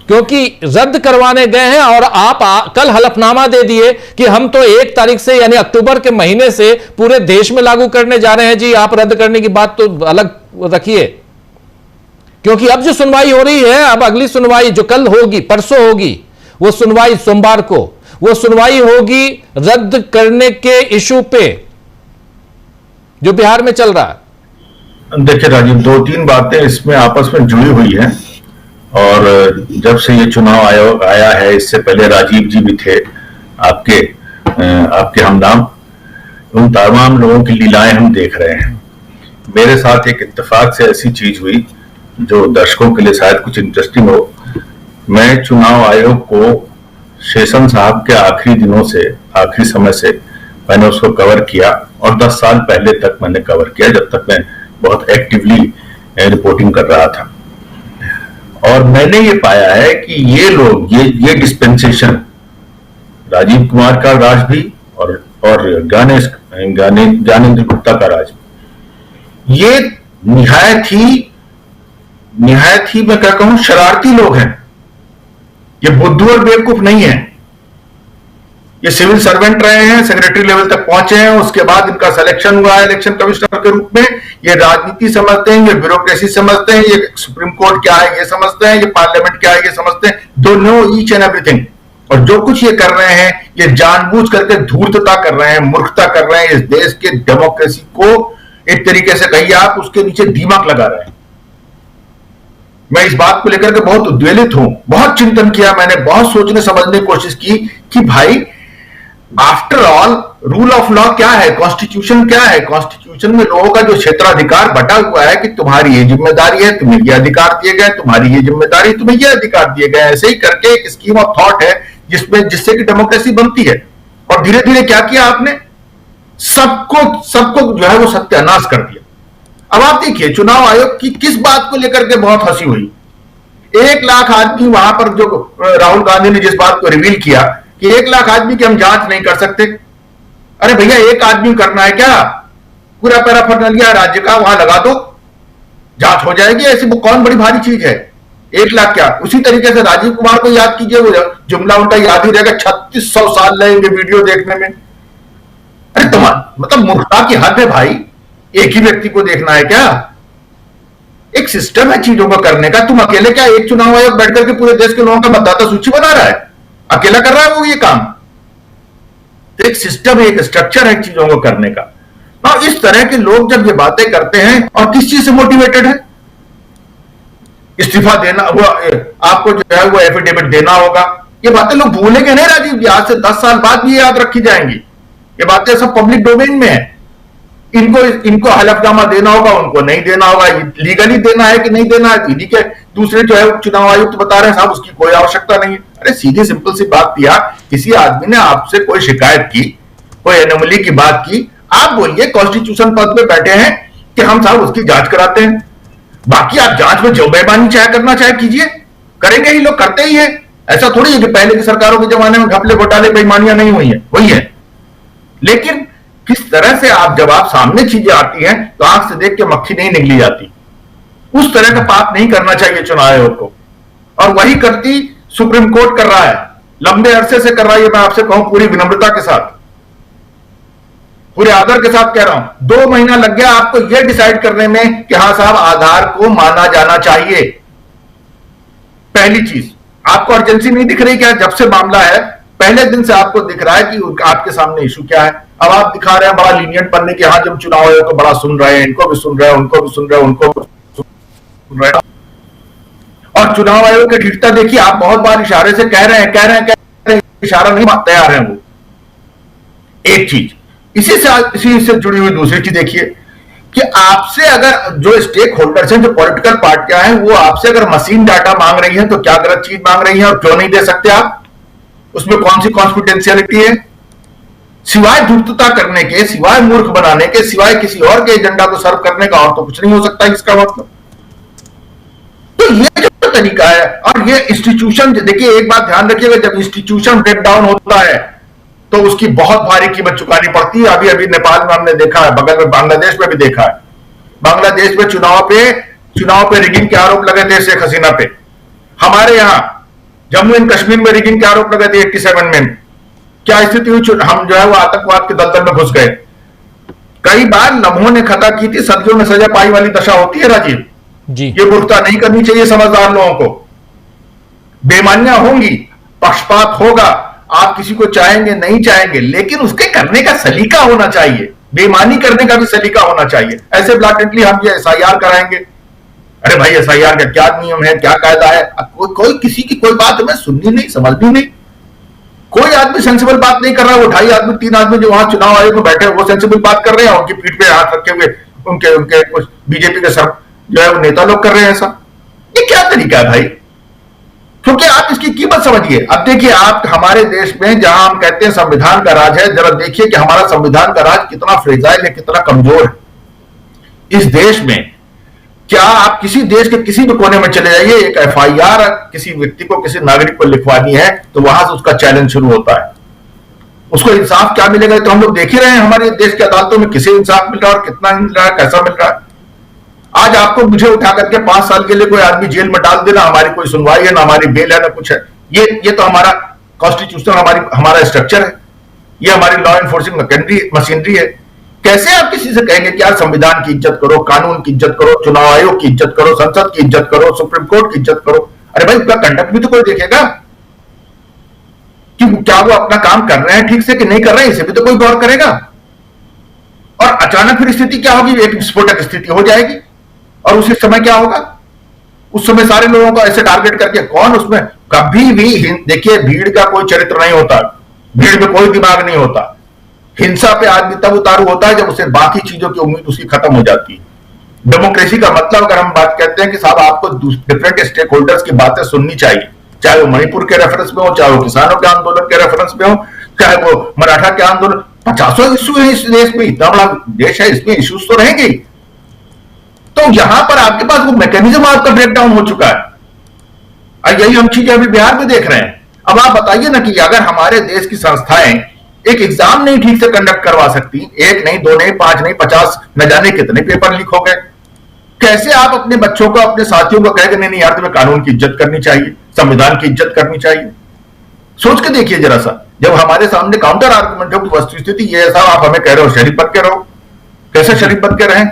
क्योंकि रद्द करवाने गए हैं और आप कल हलफनामा दे दिए कि हम तो 1 तारीख से यानी अक्टूबर के महीने से पूरे देश में लागू करने जा रहे हैं। जी, आप रद्द करने की बात तो अलग रखिए, क्योंकि अब जो सुनवाई हो रही है, अब अगली सुनवाई जो कल होगी, परसों होगी, वो सुनवाई सोमवार को, वो सुनवाई होगी रद्द करने के इशू पे जो बिहार में चल रहा है। देखिए राजीव, 2-3 बातें इसमें आपस में जुड़ी हुई हैं, और जब से ये चुनाव आयोग आया है, इससे पहले राजीव जी भी थे आपके हमनाम, उन तमाम लोगों की लीलाएं हम देख रहे हैं। मेरे साथ एक इत्तेफाक से ऐसी चीज हुई जो दर्शकों के लिए शायद कुछ इंटरेस्टिंग हो। मैं चुनाव आयोग को शेषन साहब के आखिरी दिनों से, आखिरी समय से मैंने उसको कवर किया, और 10 साल पहले तक मैंने कवर किया, जब तक मैं बहुत एक्टिवली रिपोर्टिंग कर रहा था। और मैंने ये पाया है कि ये लोग, ये डिस्पेंसेशन, राजीव कुमार का राज भी और ज्ञानेंद्र गुप्ता का राज, ये निहायत ही मैं क्या कहूं, शरारती लोग हैं। ये बुद्धू और बेवकूफ नहीं है। ये सिविल सर्वेंट रहे हैं, सेक्रेटरी लेवल तक पहुंचे हैं, उसके बाद इनका सिलेक्शन हुआ है इलेक्शन कमिश्नर के रूप में। ये राजनीति समझते हैं, ये ब्यूरोक्रेसी समझते हैं, ये सुप्रीम कोर्ट क्या है ये समझते हैं, ये पार्लियामेंट क्या है ये समझते हैं। दो नो ईच एंड एवरीथिंग। और जो कुछ ये कर रहे हैं, ये जानबूझ करके धूर्तता कर रहे हैं, मूर्खता कर रहे हैं, इस देश के डेमोक्रेसी को एक तरीके से कहिए आप उसके नीचे दीमक लगा रहे हैं। मैं इस बात को लेकर के बहुत उद्वेलित हूं, बहुत चिंतन किया मैंने, बहुत सोचने समझने की कोशिश की कि भाई after all rule of law क्या है, कॉन्स्टिट्यूशन क्या है। कॉन्स्टिट्यूशन में लोगों का जो क्षेत्राधिकार बटा हुआ है कि तुम्हारी ये जिम्मेदारी है, तुम्हें ये अधिकार दिए गए, तुम्हारी ये जिम्मेदारी, तुम्हें ये अधिकार दिए गए, ऐसे ही करके एक स्कीम ऑफ थॉट है जिससे कि डेमोक्रेसी बनती है। और धीरे धीरे क्या किया आपने, सबको जो है वो सत्यानाश कर दिया। अब आप देखिए चुनाव आयोग की किस बात को लेकर के बहुत हंसी हुई। 1 लाख आदमी वहां पर, जो राहुल गांधी ने जिस बात को रिवील किया कि 1 लाख आदमी की हम जांच नहीं कर सकते। अरे भैया, एक आदमी करना है क्या, पूरा पैराफर्नालिया राज्य का वहां लगा दो, जांच हो जाएगी। ऐसी वो कौन बड़ी भारी चीज है, 1 लाख क्या। उसी तरीके से राजीव कुमार को याद कीजिए, वो जुमला उनका याद ही रहेगा, 3600 साल लगेंगे वीडियो देखने में। अरे तुम्हारा मतलब मूर्खता की हद है भाई, एक ही व्यक्ति को देखना है क्या। एक सिस्टम है चीजों को करने का। तुम अकेले क्या, एक चुनाव आयोग बैठकर के पूरे देश के लोगों का मतदाता सूची बना रहा है, अकेला कर रहा है वो ये काम। एक सिस्टम है, एक स्ट्रक्चर है चीजों को करने का। और इस तरह के लोग जब ये बातें करते हैं, और किस चीज से मोटिवेटेड है, इस्तीफा देना, वो आपको जो है वो एफिडेविट देना होगा, ये बातें लोग भूलेंगे नहीं राजीव जी, आज से 10 साल बाद भी याद रखी जाएंगी। ये बातें सब पब्लिक डोमेन में है। इनको हलफनामा देना होगा, उनको नहीं देना होगा, लीगली देना है कि नहीं देना है, ईडी के दूसरे जो है चुनाव आयुक्त बता रहे हैं साहब उसकी कोई आवश्यकता नहीं है। अरे सीधी सिंपल सी बात किया, किसी आदमी ने आपसे कोई शिकायत की, कोई एनोमली की बात की, आप बोलिए कॉन्स्टिट्यूशन पद पे बैठे हैं कि हम साहब उसकी जांच कराते हैं। बाकी आप जांच में जो बेईमानी चाहे करना चाहे कीजिए, करेंगे ही, लोग करते ही है। ऐसा थोड़ी है कि पहले की सरकारों के जमाने में घपले घोटाले बेईमानियां नहीं हुई है, वही है। लेकिन किस तरह से जब आप सामने चीजें आती हैं तो आंख से देख के मक्खी नहीं निकली जाती। उस तरह का पाप नहीं करना चाहिए चुनाव आयोग को, और वही करती सुप्रीम कोर्ट कर रहा है, लंबे अरसे से कर रहा है। मैं आपसे कहूं पूरी विनम्रता के साथ, पूरे आदर के साथ कह रहा हूं, 2 महीना लग गया आपको यह डिसाइड करने में कि हां साहब आधार को माना जाना चाहिए। पहली चीज, आपको अर्जेंसी नहीं दिख रही क्या? जब से मामला है पहले दिन से आपको दिख रहा है कि आपके सामने इशू क्या है। अब आप दिखा रहे हैं बड़ा लीनियंट बनने की, हाँ जब चुनाव आयोग को बड़ा सुन रहे हैं, इनको भी सुन रहे हैं, उनको भी सुन रहे हैं, उनको भी सुन रहे हैं। और चुनाव आयोग की ठीकता देखिए, आप बहुत बार इशारे से कह रहे हैं, इशारा नहीं तैयार है वो। एक चीज इसी से जुड़ी हुई दूसरी चीज देखिए कि आपसे अगर जो स्टेक होल्डर्स हैं, जो पॉलिटिकल पार्टियां हैं, वो आपसे अगर मशीन डाटा मांग रही है तो क्या गलत चीज मांग रही है और क्यों नहीं दे सकते आप? उसमें कौन सी कॉन्फिडेंशियलिटी है? सिवाय धूर्तता करने के, सिवाय मूर्ख बनाने के, सिवाय किसी और के एजेंडा को सर्व करने का और तो कुछ नहीं हो सकता इसका मतलब। तो ये जो तरीका है, और ये इंस्टीट्यूशन, देखिए एक बात ध्यान रखिएगा, जब इंस्टीट्यूशन ब्रेक डाउन होता है तो उसकी बहुत भारी कीमत चुकानी पड़ती है। अभी अभी नेपाल में हमने देखा है, बगल में बांग्लादेश में भी देखा है। बांग्लादेश में चुनाव पे रिगिंग के आरोप लगे थे शेख हसीना पे। हमारे यहां जम्मू एंड कश्मीर में रिगिंग के आरोप लगे थे 87 में। क्या स्थिति हुई? हम जो है वो आतंकवाद के दलदल में घुस गए। कई बार लम्हों ने खता की थी, सदियों में सजा पाई वाली दशा होती है राजीव जी। ये मूर्खता नहीं करनी चाहिए समझदार लोगों को। बेईमानियां होंगी, पक्षपात होगा, आप किसी को चाहेंगे नहीं चाहेंगे, लेकिन उसके करने का सलीका होना चाहिए। बेईमानी करने का भी सलीका होना चाहिए। ऐसे ब्लैटेंटली हम ये SIR कराएंगे, अरे भाई SIR का क्या नियम है, क्या कायदा है? कोई किसी की कोई बात हमें सुननी नहीं, समझनी नहीं। कोई आदमी सेंसिबल बात नहीं कर रहा। वो 2.5 आदमी 3 आदमी जो वहां चुनाव आयोग में बैठे हैं वो सेंसिबल बात कर रहे हैं, उनकी पीठ पे हाथ रखे हुए उनके कुछ बीजेपी के सब जो है वो नेता लोग कर रहे हैं ऐसा। ये क्या तरीका है भाई? क्योंकि आप इसकी कीमत समझिए। अब देखिए, आप हमारे देश में जहां हम कहते हैं संविधान का राज है, जरा देखिए कि हमारा संविधान का राज कितना फ्रेजाइल है, कितना कमजोर है। इस देश में क्या आप किसी देश के किसी भी कोने में चले जाइए, एक FIR किसी व्यक्ति को, किसी नागरिक को लिखवानी है तो वहां से उसका चैलेंज शुरू होता है। उसको इंसाफ क्या मिलेगा? तो हम लोग देख ही रहे हैं हमारे देश की अदालतों में किसे इंसाफ मिल रहा है और कितना मिल रहा है, कैसा मिल रहा है। आज आपको मुझे उठा करके 5 साल के लिए कोई आदमी जेल में डाल देना, हमारी कोई सुनवाई है ना, हमारी बेल है ना कुछ है। ये तो हमारा कॉन्स्टिट्यूशन, हमारा स्ट्रक्चर है, ये हमारी लॉ एनफोर्सिंग मशीनरी है। कैसे आप किसी से कहेंगे कि यार संविधान की इज्जत करो, कानून की इज्जत करो, चुनाव आयोग की इज्जत करो, संसद की इज्जत करो, सुप्रीम कोर्ट की इज्जत करो? अरे भाई, उसका कंडक्ट भी तो कोई देखेगा कि क्या वो अपना काम कर रहे हैं ठीक से कि नहीं कर रहे हैं, इसे भी तो कोई गौर करेगा। और अचानक फिर स्थिति क्या होगी? एक विस्फोटक स्थिति हो जाएगी। और उसी समय क्या होगा? उस समय सारे लोगों को ऐसे टारगेट करके कौन उसमें कभी भी, देखिए भीड़ का कोई चरित्र नहीं होता, भीड़ में कोई दिमाग नहीं होता। हिंसा पे आदमी तब उतारू होता है जब उसे बाकी चीजों की उम्मीद उसकी खत्म हो जाती है। डेमोक्रेसी का मतलब, अगर हम बात कहते हैं कि साहब आपको डिफरेंट स्टेक होल्डर्स की बातें सुननी चाहिए, चाहे वो मणिपुर के रेफरेंस में हो, चाहे वो किसानों के आंदोलन के रेफरेंस में हो, चाहे वो मराठा के आंदोलन, 50 इश्यू है इस देश में, इतना बड़ा देश है, इसमें इश्यूज तो रहेंगे। तो यहां पर आपके पास वो मैकेनिज्म आपका ब्रेकडाउन हो चुका है, और यही हम चीजें अभी बिहार में देख रहे हैं। अब आप बताइए ना कि अगर हमारे देश की संस्थाएं एक एग्जाम नहीं ठीक से कंडक्ट करवा सकती, 1 नहीं 2 नहीं 5 नहीं 50 न जाने कितने पेपर लीक हो गए, कैसे आप अपने बच्चों को, अपने साथियों को कहेंगे नहीं यार तुम्हें कानून की इज्जत करनी चाहिए, संविधान की इज्जत करनी चाहिए? सोच के देखिए जरा सा। जब हमारे सामने काउंटर आर्गुमेंट हो कि वस्तुस्थिति ये है, साहब आप हमें कह रहे हो शरीफ बन के रहो, कैसे शरीफ बन के रहें?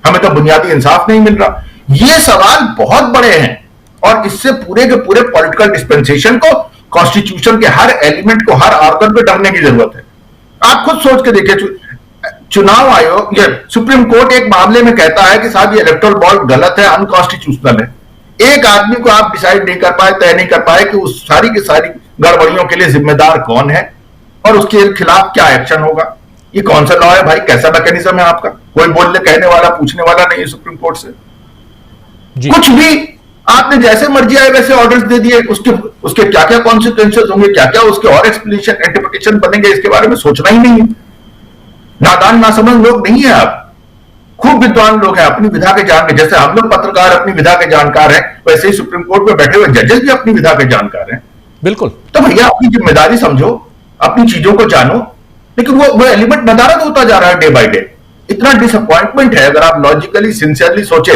हमें तो बुनियादी इंसाफ नहीं मिल रहा। ये सवाल बहुत बड़े हैं और इससे पूरे के पूरे पॉलिटिकल डिस्पेंसेशन को, कॉन्स्टिट्यूशन के हर एलिमेंट को, हर आर्गन पे डरने की जरूरत है। आप खुद सोच के देखिए, चुनाव आयोग, ये सुप्रीम कोर्ट एक मामले में कहता है कि साहब ये इलेक्टोरल बॉन्ड गलत है, अनकॉन्स्टिट्यूशनल है। एक आदमी को आप डिसाइड नहीं कर पाए, तय नहीं कर पाए कि उस सारी की सारी गड़बड़ियों के लिए जिम्मेदार कौन है और उसके खिलाफ क्या एक्शन होगा। ये कौन सा लॉ है भाई? कैसा मैकेनिज्म है आपका? कोई बोलने कहने वाला, पूछने वाला नहीं है सुप्रीम कोर्ट से जी। कुछ भी आपने जैसे मर्जी आए वैसे ऑर्डर्स दे दिए, उसके क्या क्या कॉन्सिक्वेंसेस होंगे, क्या क्या उसके और एक्सप्लेनेशन, इंटरप्रिटेशन बनेंगे, इसके बारे में सोचना ही नहीं है। नादान नासमझ लोग नहीं है आप, खूब विद्वान लोग हैं, अपनी विधा के जानकार। जैसे हम लोग पत्रकार अपनी विधा के जानकार हैं, वैसे ही सुप्रीम कोर्ट में बैठे हुए जजेस भी अपनी विधा के जानकार हैं। बिल्कुल। तो भैया अपनी जिम्मेदारी समझो, अपनी चीजों को जानो, लेकिन वो एलिमेंट नदारद होता जा रहा है डे बाय डे। इतना डिसअपॉइंटमेंट है, अगर आप लॉजिकली सिंसियरली सोचे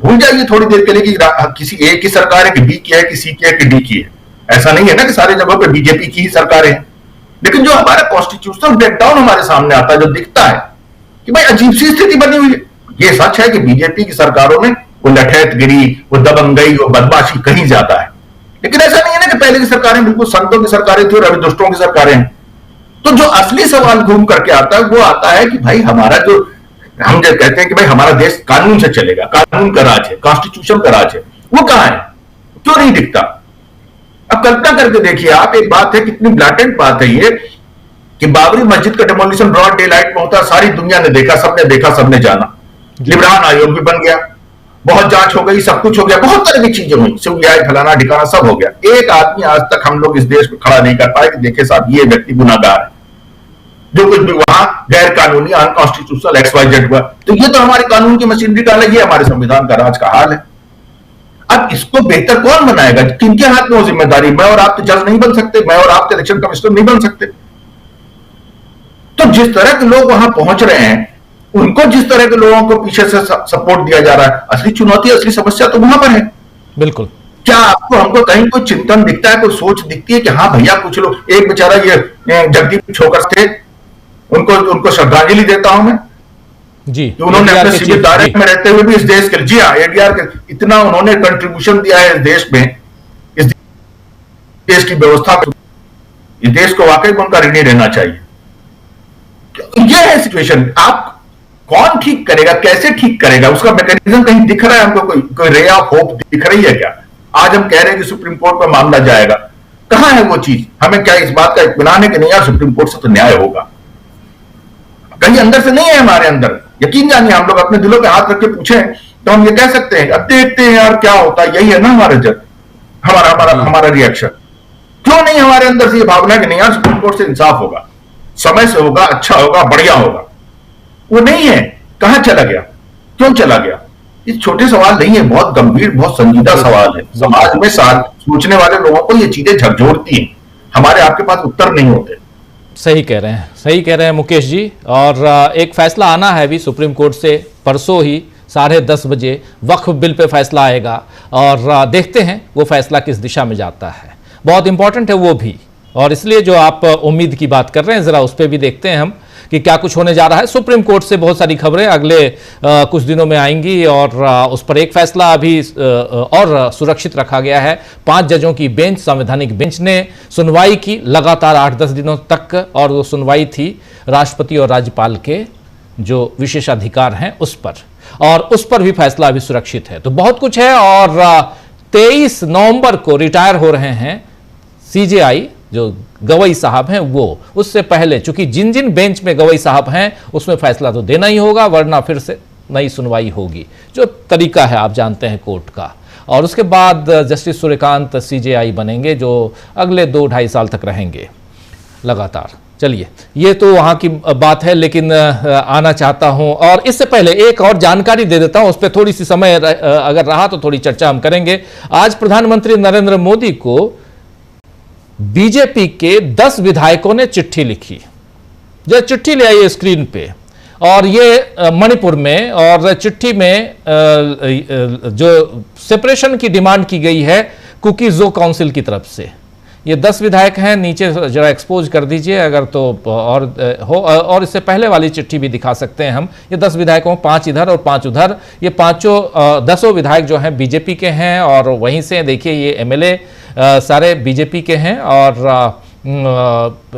भूल जाइए थोड़ी देर के लिए कि किसी ए की सरकार है कि बी की है कि सी की है कि डी की है। ऐसा नहीं है ना कि सारी जगहों पे बीजेपी की ही सरकारें हैं। लेकिन जो हमारा कॉन्स्टिट्यूशनल ब्रेकडाउन हमारे सामने आता है, जो दिखता है कि भाई अजीब सी स्थिति बनी हुई है। ये सच है कि बीजेपी की सरकारों में वो लठैतगिरी, वो दबंगई, वो बदमाशी कहीं ज्यादा है, लेकिन ऐसा नहीं है ना कि पहले की सरकारें बिल्कुल संतों की सरकारें थी और अभी दुष्टों की सरकारें हैं। तो जो असली सवाल घूम करके आता है वो आता है कि भाई हमारा जो हम जो कहते हैं कि भाई हमारा देश कानून से चलेगा, कानून का राज है, कॉन्स्टिट्यूशन का राज है, वो कहां है, क्यों नहीं दिखता? अब कल्पना करके देखिए आप, एक बात है, कितनी ब्लैटेंट बात है ये कि बाबरी मस्जिद का डिमोलिशन ब्रॉड डे लाइट में होता, सारी दुनिया ने देखा, सबने जाना, निगरान आयोग भी बन गया, बहुत जांच हो गई, सब कुछ हो गया, बहुत तरह की चीजें हुई, सीबीआई फलाना ठिकाना सब हो गया। एक आदमी आज तक हम लोग इस देश में खड़ा नहीं कर पाए कि देखे साहब ये व्यक्ति गुनाहगार है, जो कुछ भी वहां गैर कानूनी अनकॉन्स्टिट्यूशनल XYZ हुआ। तो ये तो हमारी कानून की मशीनरी का अलग, ये हमारे संविधान का राज का हाल है। अब इसको बेहतर कौन बनाएगा? किनके हाथ में वो जिम्मेदारी? मैं और आप तो जज नहीं बन सकते, मैं और आप तो इलेक्शन कमिश्नर नहीं बन सकते। तो जिस तरह के लोग वहां पहुंच रहे हैं, उनको जिस तरह के लोगों को पीछे से सपोर्ट दिया जा रहा है, असली चुनौती, असली समस्या तो वहां पर है। बिल्कुल। क्या आपको हमको कहीं कोई चिंतन दिखता है, कोई सोच दिखती है कि हाँ भैया कुछ लोग, एक बेचारा ये जगदीप छोकर थे, उनको श्रद्धांजलि देता हूं मैं जी, कि उन्होंने अपने सिविल दायरे में रहते हुए भी इस देश के, जी हाँ, एडीआर के इतना उन्होंने कंट्रीब्यूशन दिया है इस देश में, इस देश की व्यवस्था को, इस देश को वाकई में उनका ऋणी रहना चाहिए। यह है सिचुएशन। आप कौन ठीक करेगा, कैसे ठीक करेगा, उसका मैकेनिज्म कहीं दिख रहा है हमको? कोई रे ऑफ होप दिख रही है क्या? आज हम कह रहे हैं कि सुप्रीम कोर्ट पर मामला जाएगा, कहां है वो चीज? हमें क्या इस बात का इत्मीनान है कि नहीं यार सुप्रीम कोर्ट से तो न्याय होगा? कहीं अंदर से नहीं है हमारे अंदर। यकीन जानिए, हम लोग अपने दिलों पे हाथ रख के पूछे तो हम ये कह सकते हैं, अब देखते हैं यार क्या होता है। यही है ना हमारा जज, हमारा रिएक्शन। क्यों नहीं हमारे अंदर से ये भावना कि नहीं यार सुप्रीम कोर्ट से इंसाफ होगा, समय से होगा, अच्छा होगा, बढ़िया होगा? वो नहीं है। कहां चला गया? क्यों चला गया? ये छोटे सवाल नहीं है, बहुत गंभीर, बहुत संजीदा सवाल है। समाज में सोचने वाले लोगों को ये चीजें झकझोरती हैं, हमारे आपके पास उत्तर नहीं होते। सही कह रहे हैं मुकेश जी। और एक फैसला आना है अभी सुप्रीम कोर्ट से, परसों ही 10:30 बजे वक्फ बिल पे फैसला आएगा, और देखते हैं वो फैसला किस दिशा में जाता है। बहुत इंपॉर्टेंट है वो भी, और इसलिए जो आप उम्मीद की बात कर रहे हैं, जरा उस पर भी देखते हैं हम कि क्या कुछ होने जा रहा है। सुप्रीम कोर्ट से बहुत सारी खबरें अगले कुछ दिनों में आएंगी, और उस पर एक फैसला अभी और सुरक्षित रखा गया है। 5 जजों की बेंच, संवैधानिक बेंच ने सुनवाई की लगातार 8-10 दिनों तक, और वो सुनवाई थी राष्ट्रपति और राज्यपाल के जो विशेषाधिकार हैं उस पर, और उस पर भी फैसला अभी सुरक्षित है। तो बहुत कुछ है। और 23 नवंबर को रिटायर हो रहे हैं CJI जो गवई साहब हैं वो। उससे पहले चूंकि जिन जिन बेंच में गवई साहब हैं उसमें फैसला तो देना ही होगा, वरना फिर से नई सुनवाई होगी, जो तरीका है आप जानते हैं कोर्ट का। और उसके बाद जस्टिस सूर्यकांत CJI बनेंगे, जो अगले 2-2.5 साल तक रहेंगे लगातार। चलिए, ये तो वहाँ की बात है, लेकिन आना चाहता हूँ, और इससे पहले एक और जानकारी दे देता हूँ, उस पर थोड़ी सी समय अगर रहा तो थोड़ी चर्चा हम करेंगे। आज प्रधानमंत्री नरेंद्र मोदी को बीजेपी के 10 विधायकों ने चिट्ठी लिखी। जो चिट्ठी ले आई स्क्रीन पे, और ये मणिपुर में, और चिट्ठी में जो सेपरेशन की डिमांड की गई है कुकी जो काउंसिल की तरफ से। ये 10 विधायक हैं, नीचे जरा एक्सपोज कर दीजिए अगर तो और इससे पहले वाली चिट्ठी भी दिखा सकते हैं हम। ये 10 विधायकों, 5 इधर और 5 उधर। ये पांचों 10 विधायक जो हैं बीजेपी के हैं, और वहीं से देखिए ये MLA सारे बीजेपी के हैं, और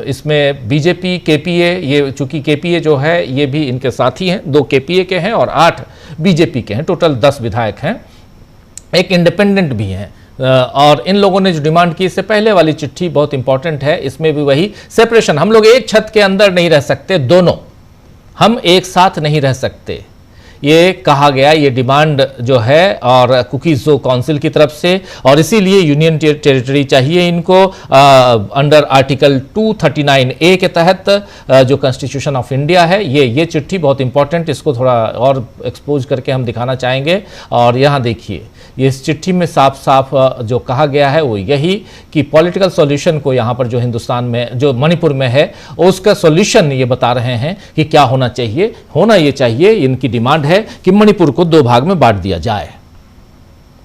इसमें बीजेपी KPA, ये चूंकि KPA जो है ये भी इनके साथी हैं, 2 KPA के हैं और 8 बीजेपी के हैं, टोटल 10 विधायक हैं, एक इंडिपेंडेंट भी हैं। और इन लोगों ने जो डिमांड की, इससे पहले वाली चिट्ठी बहुत इंपॉर्टेंट है, इसमें भी वही सेपरेशन, हम लोग एक छत के अंदर नहीं रह सकते, दोनों हम एक साथ नहीं रह सकते, ये कहा गया, ये डिमांड जो है, और कुकीज जो काउंसिल की तरफ से, और इसीलिए यूनियन टेरिटरी चाहिए इनको अंडर आर्टिकल 239A के तहत जो कॉन्स्टिट्यूशन ऑफ इंडिया है। ये चिट्ठी बहुत इंपॉर्टेंट, इसको थोड़ा और एक्सपोज करके हम दिखाना चाहेंगे। और यहाँ देखिए, ये इस चिट्ठी में साफ साफ जो कहा गया है वो यही कि पॉलिटिकल सॉल्यूशन को यहाँ पर जो हिंदुस्तान में, जो मणिपुर में है, उसका सॉल्यूशन ये बता रहे हैं कि क्या होना चाहिए। होना ये चाहिए, इनकी डिमांड है कि मणिपुर को 2 भाग में बांट दिया जाए।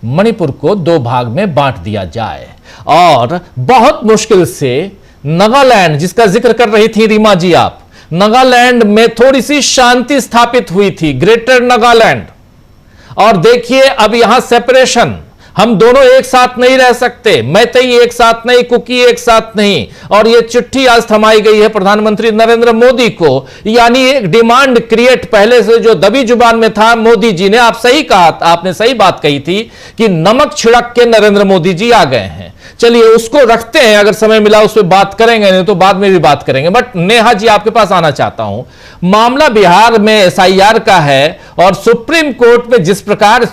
मणिपुर को 2 भाग में बांट दिया जाए और बहुत मुश्किल से नागालैंड, जिसका जिक्र कर रही थी रीमा जी आप, नागालैंड में थोड़ी सी शांति स्थापित हुई थी, ग्रेटर नागालैंड, और देखिए अब यहां सेपरेशन, हम दोनों एक साथ नहीं रह सकते, मैतेई एक साथ नहीं, कुकी एक साथ नहीं, और यह चिट्ठी आज थमाई गई है प्रधानमंत्री नरेंद्र मोदी को। यानी एक डिमांड क्रिएट पहले से जो दबी जुबान में था मोदी जी ने, आप सही कहा, आपने सही बात कही थी कि नमक छिड़क के नरेंद्र मोदी जी आ गए हैं। चलिए उसको रखते हैं, अगर समय मिला उस पर बात करेंगे, नहीं तो बाद में भी बात करेंगे। बट नेहा जी आपके पास आना चाहता हूं, मामला बिहार में एसआईआर का है और सुप्रीम कोर्ट में जिस प्रकार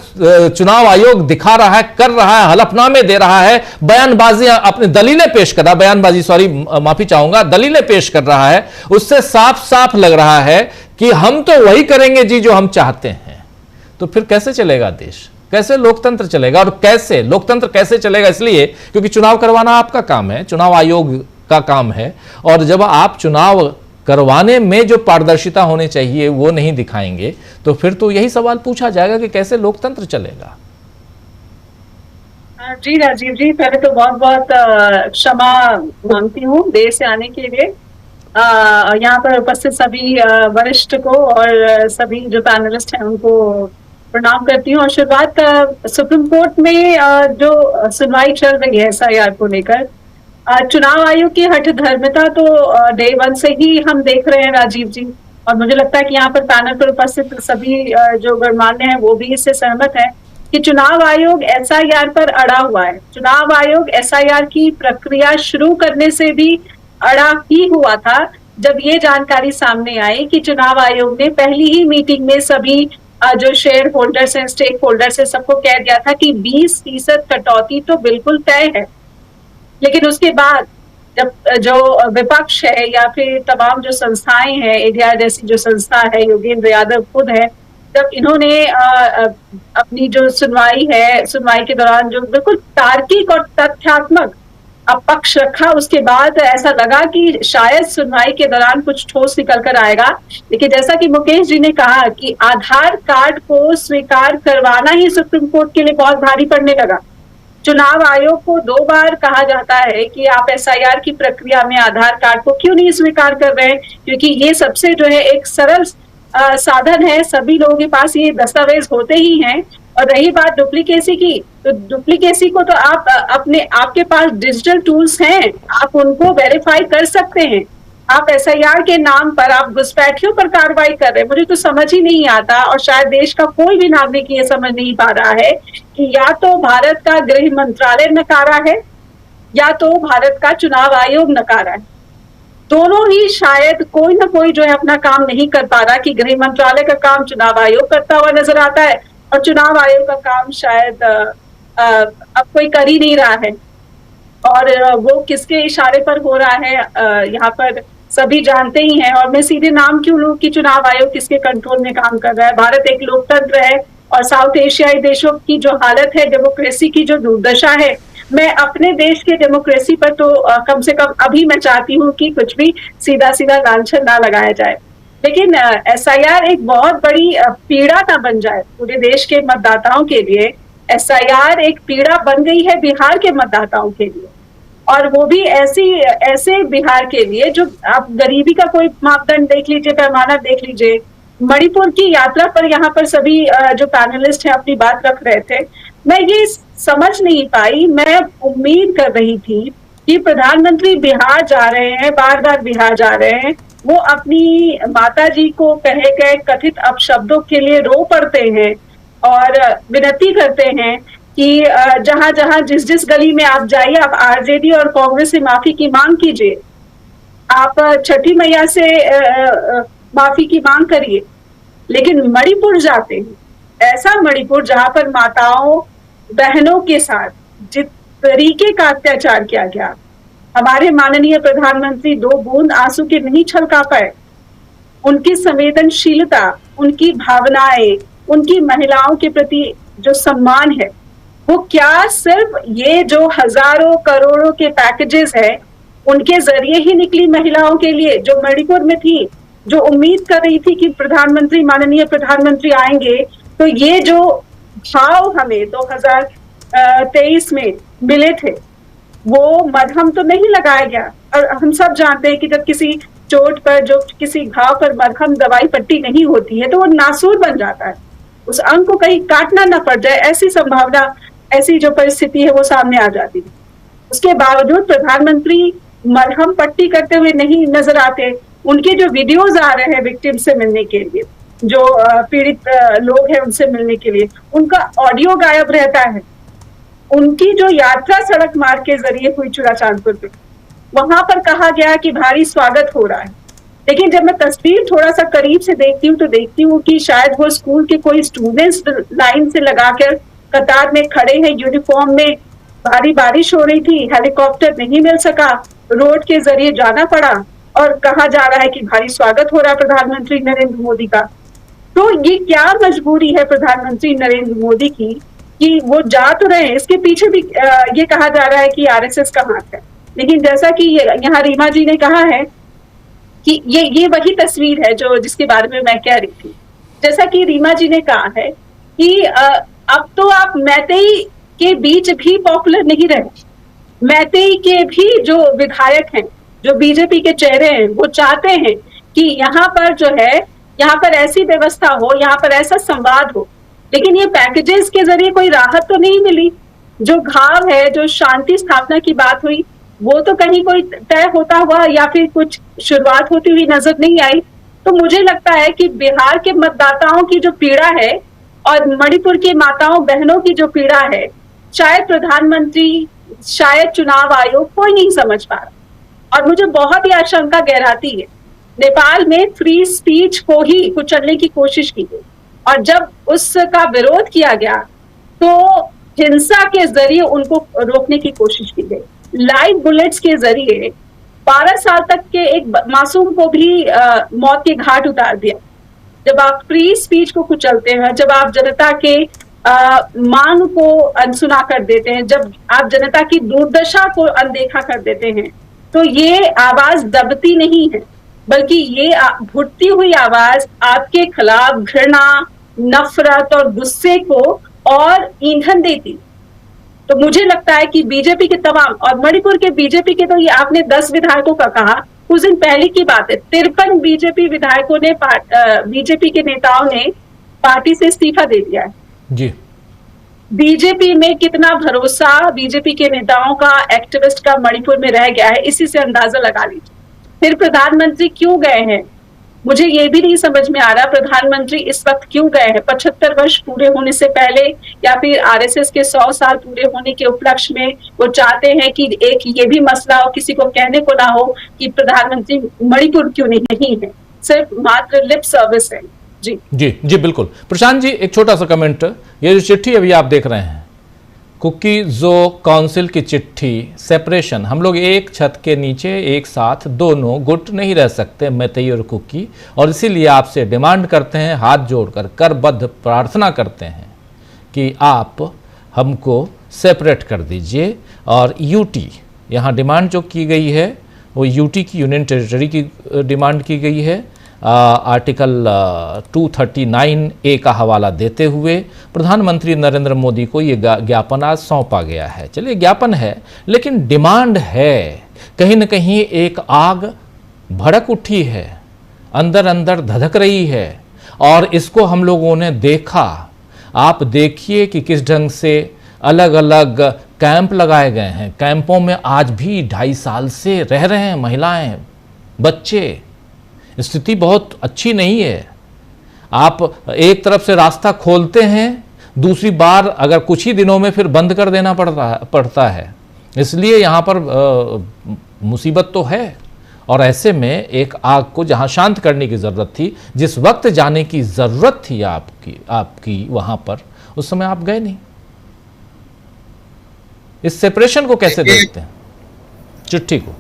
चुनाव आयोग दिखा रहा है, कर रहा है, हलफनामे दे रहा है, बयानबाजी, अपनी दलीलें पेश कर रहा है, बयानबाजी सॉरी माफी चाहूंगा, दलीलें पेश कर रहा है, उससे साफ साफ लग रहा है कि हम तो वही करेंगे जी जो हम चाहते हैं। तो फिर कैसे चलेगा देश, कैसे लोकतंत्र चलेगा, और कैसे लोकतंत्र कैसे चलेगा? इसलिए क्योंकि चुनाव करवाना आपका काम है, चुनाव आयोग का काम है, और जब आप चुनाव करवाने में जो पारदर्शिता होनी चाहिए वो नहीं दिखाएंगे तो फिर तो यही सवाल पूछा जाएगा कि कैसे लोकतंत्र चलेगा। जी राजीव जी, पहले तो बहुत बहुत क्षमा मांगती हूँ देर से आने के लिए। यहाँ पर उपस्थित सभी वरिष्ठ को और सभी जो पैनलिस्ट हैं उनको प्रणाम करती हूँ। और शुरुआत सुप्रीम कोर्ट में जो सुनवाई चल रही है एसआईआर को लेकर, चुनाव आयोग की हठधर्मिता तो डे 1 से ही हम देख रहे हैं राजीव जी, और मुझे लगता है कि यहाँ पर पैनल पर उपस्थित सभी जो गणमान्य हैं वो भी इससे सहमत है कि चुनाव आयोग एसआईआर पर अड़ा हुआ है। चुनाव आयोग एसआईआर की प्रक्रिया शुरू करने से भी अड़ा ही हुआ था जब ये जानकारी सामने आई कि चुनाव आयोग ने पहली ही मीटिंग में सभी जो शेयर होल्डर्स हैं, स्टेक होल्डर्स हैं, सबको कह दिया था कि 20% कटौती तो बिल्कुल तय है। लेकिन उसके बाद जब जो विपक्ष है या फिर तमाम जो संस्थाएं हैं, एडीआर जैसी जो संस्था है, योगेंद्र यादव खुद है, जब इन्होंने अपनी जो सुनवाई है, सुनवाई के दौरान जो बिल्कुल तार्किक और तथ्यात्मक पक्ष रखा, उसके बाद ऐसा लगा कि शायद सुनवाई के दौरान कुछ ठोस निकल कर आएगा। लेकिन जैसा कि मुकेश जी ने कहा कि आधार कार्ड को स्वीकार करवाना ही सुप्रीम कोर्ट के लिए बहुत भारी पड़ने लगा। चुनाव आयोग को 2 बार कहा जाता है कि आप एसआईआर की प्रक्रिया में आधार कार्ड को क्यों नहीं स्वीकार कर रहे हैं, क्योंकि ये सबसे जो है एक सरल साधन है, सभी लोगों के पास ये दस्तावेज होते ही हैं। और रही बात डुप्लीकेसी की, तो डुप्लीकेसी को तो आप आपके पास डिजिटल टूल्स हैं, आप उनको वेरीफाई कर सकते हैं। आप एसआईआर के नाम पर आप घुसपैठियों पर कार्रवाई कर रहे हैं, मुझे तो समझ ही नहीं आता, और शायद देश का कोई भी नागरिक ये समझ नहीं पा रहा है कि या तो भारत का गृह मंत्रालय नकारा है या तो भारत का चुनाव आयोग नकारा है। दोनों ही शायद कोई ना कोई जो है अपना काम नहीं कर पा रहा, कि गृह मंत्रालय का काम चुनाव आयोग करता हुआ नजर आता है और चुनाव आयोग का काम शायद अब कोई कर ही नहीं रहा है। और वो किसके इशारे पर हो रहा है यहाँ पर सभी जानते ही हैं, और मैं सीधे नाम क्यों लूं कि चुनाव आयोग किसके कंट्रोल में काम कर रहा है। भारत एक लोकतंत्र है और साउथ एशियाई देशों की जो हालत है, डेमोक्रेसी की जो दुर्दशा है, मैं अपने देश के डेमोक्रेसी पर तो कम से कम अभी मैं चाहती हूँ कि कुछ भी सीधा सीधा लांछन ना लगाया जाए। लेकिन एसआईआर एक बहुत बड़ी पीड़ा ना बन जाए पूरे देश के मतदाताओं के लिए। एसआईआर एक पीड़ा बन गई है बिहार के मतदाताओं के लिए, और वो भी ऐसे बिहार के लिए जो आप गरीबी का कोई मापदंड देख लीजिए, पैमाना देख लीजिए। मणिपुर की यात्रा पर यहाँ पर सभी जो पैनलिस्ट हैं अपनी बात रख रहे थे, मैं ये समझ नहीं पाई। मैं उम्मीद कर रही थी कि प्रधानमंत्री बिहार जा रहे हैं, बार बार बिहार जा रहे हैं, वो अपनी माताजी को कहे गए कथित अपशब्दों के लिए रो पड़ते हैं और विनती करते हैं कि जहां जहां जिस गली में आप जाइए, आप आरजेडी और कांग्रेस से माफी की मांग कीजिए, आप छठी मैया से माफी की मांग करिए। लेकिन मणिपुर जाते हैं, ऐसा मणिपुर जहां पर माताओं बहनों के साथ जिस तरीके का अत्याचार किया गया, हमारे माननीय प्रधानमंत्री 2 बूंद आंसू के नहीं छलका पाए। उनकी संवेदनशीलता, उनकी भावनाएं, उनकी महिलाओं के प्रति जो सम्मान है, वो क्या सिर्फ ये जो हजारों करोड़ों के पैकेजेस है उनके जरिए ही निकली महिलाओं के लिए जो मणिपुर में थी, जो उम्मीद कर रही थी कि प्रधानमंत्री, माननीय प्रधानमंत्री आएंगे तो ये जो भाव हमें 2023 में मिले थे वो मरहम तो नहीं लगाया गया। और हम सब जानते हैं कि जब किसी चोट पर, जो किसी घाव पर मरहम दवाई पट्टी नहीं होती है तो वो नासूर बन जाता है, उस अंग को कहीं काटना ना पड़ जाए, ऐसी संभावना, ऐसी जो परिस्थिति है वो सामने आ जाती है। उसके बावजूद प्रधानमंत्री मरहम पट्टी करते हुए नहीं नजर आते। उनके जो वीडियोज आ रहे हैं विक्टिम से मिलने के लिए, जो पीड़ित लोग हैं उनसे मिलने के लिए, उनका ऑडियो गायब रहता है। उनकी जो यात्रा सड़क मार्ग के जरिए हुई चुराचांदपुर पे, वहां पर कहा गया कि भारी स्वागत हो रहा है, लेकिन जब मैं तस्वीर थोड़ा सा करीब से देखती हूँ तो देखती हूँ कि शायद वो स्कूल के कोई स्टूडेंट्स लाइन से लगाकर कतार में खड़े हैं यूनिफॉर्म में। भारी बारिश हो रही थी, हेलीकॉप्टर नहीं मिल सका, रोड के जरिए जाना पड़ा और कहा जा रहा है कि भारी स्वागत हो रहा है प्रधानमंत्री नरेंद्र मोदी का। तो ये क्या मजबूरी है प्रधानमंत्री नरेंद्र मोदी की कि वो जा तो रहे हैं। इसके पीछे भी ये कहा जा रहा है कि आरएसएस का हाथ है, लेकिन जैसा कि यहाँ रीमा जी ने कहा है कि ये वही तस्वीर है जो जिसके बारे में मैं कह रही थी। जैसा कि रीमा जी ने कहा है कि अब तो आप मैतेई के बीच भी पॉपुलर नहीं रहे। मैतेई के भी जो विधायक हैं, जो बीजेपी के चेहरे हैं, वो चाहते हैं कि यहाँ पर जो है, यहाँ पर ऐसी व्यवस्था हो, यहाँ पर ऐसा संवाद हो, लेकिन ये पैकेजेस के जरिए कोई राहत तो नहीं मिली। जो घाव है, जो शांति स्थापना की बात हुई, वो तो कहीं कोई तय होता हुआ या फिर कुछ शुरुआत होती हुई नजर नहीं आई। तो मुझे लगता है कि बिहार के मतदाताओं की जो पीड़ा है और मणिपुर के माताओं बहनों की जो पीड़ा है, शायद प्रधानमंत्री, शायद चुनाव आयोग, कोई नहीं समझ पा रहा। और मुझे बहुत ही आशंका गहराती है, नेपाल में फ्री स्पीच को ही कुचलने की कोशिश की गई और जब उसका विरोध किया गया तो हिंसा के जरिए उनको रोकने की कोशिश की गई। लाइव बुलेट्स के जरिए 12 साल तक के एक मासूम को भी मौत के घाट उतार दिया। जब आप फ्री स्पीच को कुचलते हैं, जब आप जनता के मांग को अनसुना कर देते हैं, जब आप जनता की दुर्दशा को अनदेखा कर देते हैं, तो ये आवाज दबती नहीं है, बल्कि ये घुटती हुई आवाज आपके खिलाफ घृणा, नफरत और गुस्से को और ईंधन देती। तो मुझे लगता है कि बीजेपी के तमाम, और मणिपुर के बीजेपी के, तो ये आपने 10 विधायकों का कहा, कुछ दिन पहले की बात है, 53 बीजेपी विधायकों ने, बीजेपी के नेताओं ने पार्टी से इस्तीफा दे दिया है जी। बीजेपी में कितना भरोसा बीजेपी के नेताओं का, एक्टिविस्ट का मणिपुर में रह गया है, इसी से अंदाजा लगा लीजिए। फिर प्रधानमंत्री क्यों गए हैं, मुझे ये भी नहीं समझ में आ रहा प्रधानमंत्री इस वक्त क्यों गए हैं। 75 वर्ष पूरे होने से पहले या फिर आरएसएस के 100 साल पूरे होने के उपलक्ष्य में वो चाहते हैं कि एक ये भी मसला हो, किसी को कहने को ना हो कि प्रधानमंत्री मणिपुर क्यों नहीं है, सिर्फ मात्र लिप सर्विस है। जी जी जी बिल्कुल। प्रशांत जी, एक छोटा सा कमेंट, ये जो चिट्ठी अभी आप देख रहे हैं, कुकी जो काउंसिल की चिट्ठी, सेपरेशन, हम लोग एक छत के नीचे एक साथ दोनों गुट नहीं रह सकते, मैतेई और कुकी, और इसीलिए आपसे डिमांड करते हैं, हाथ जोड़कर करबद्ध प्रार्थना करते हैं कि आप हमको सेपरेट कर दीजिए। और यूटी, यहाँ डिमांड जो की गई है वो यूटी की, यूनियन टेरिटरी की डिमांड की गई है। आर्टिकल 239A का हवाला देते हुए प्रधानमंत्री नरेंद्र मोदी को ये ज्ञापन आज सौंपा गया है। चलिए, ज्ञापन है, लेकिन डिमांड है। कहीं न कहीं एक आग भड़क उठी है, अंदर अंदर धधक रही है, और इसको हम लोगों ने देखा। आप देखिए कि किस ढंग से अलग अलग कैंप लगाए गए हैं। कैंपों में आज भी 2.5 साल से रह रहे हैं महिलाएं, बच्चे। स्थिति बहुत अच्छी नहीं है। आप एक तरफ से रास्ता खोलते हैं, दूसरी बार अगर कुछ ही दिनों में फिर बंद कर देना पड़ता है। इसलिए यहाँ पर मुसीबत तो है, और ऐसे में एक आग को जहाँ शांत करने की ज़रूरत थी, जिस वक्त जाने की ज़रूरत थी आपकी वहाँ पर, उस समय आप गए नहीं। इस सेपरेशन को कैसे देखते हैं, चिट्ठी को?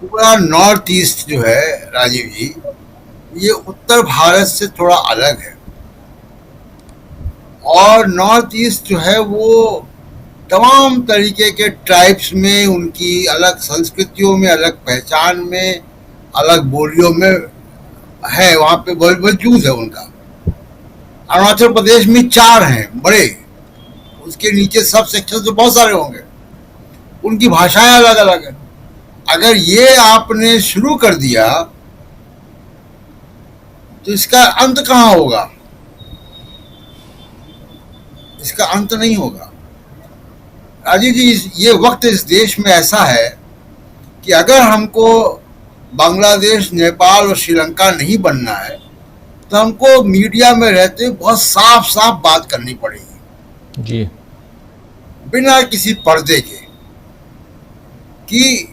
पूरा नॉर्थ ईस्ट जो है राजीव जी, ये उत्तर भारत से थोड़ा अलग है, और नॉर्थ ईस्ट जो है वो तमाम तरीके के ट्राइब्स में, उनकी अलग संस्कृतियों में, अलग पहचान में, अलग बोलियों में है, वहाँ पे वजूद है उनका। अरुणाचल प्रदेश में 4 हैं बड़े, उसके नीचे सब सेक्शन तो बहुत सारे होंगे, उनकी भाषाएं अलग अलग है। अगर ये आपने शुरू कर दिया तो इसका अंत कहाँ होगा? इसका अंत नहीं होगा। राजीव जी, ये वक्त इस देश में ऐसा है कि अगर हमको बांग्लादेश, नेपाल और श्रीलंका नहीं बनना है तो हमको मीडिया में रहते हुए बहुत साफ साफ बात करनी पड़ेगी जी, बिना किसी पर्दे के, कि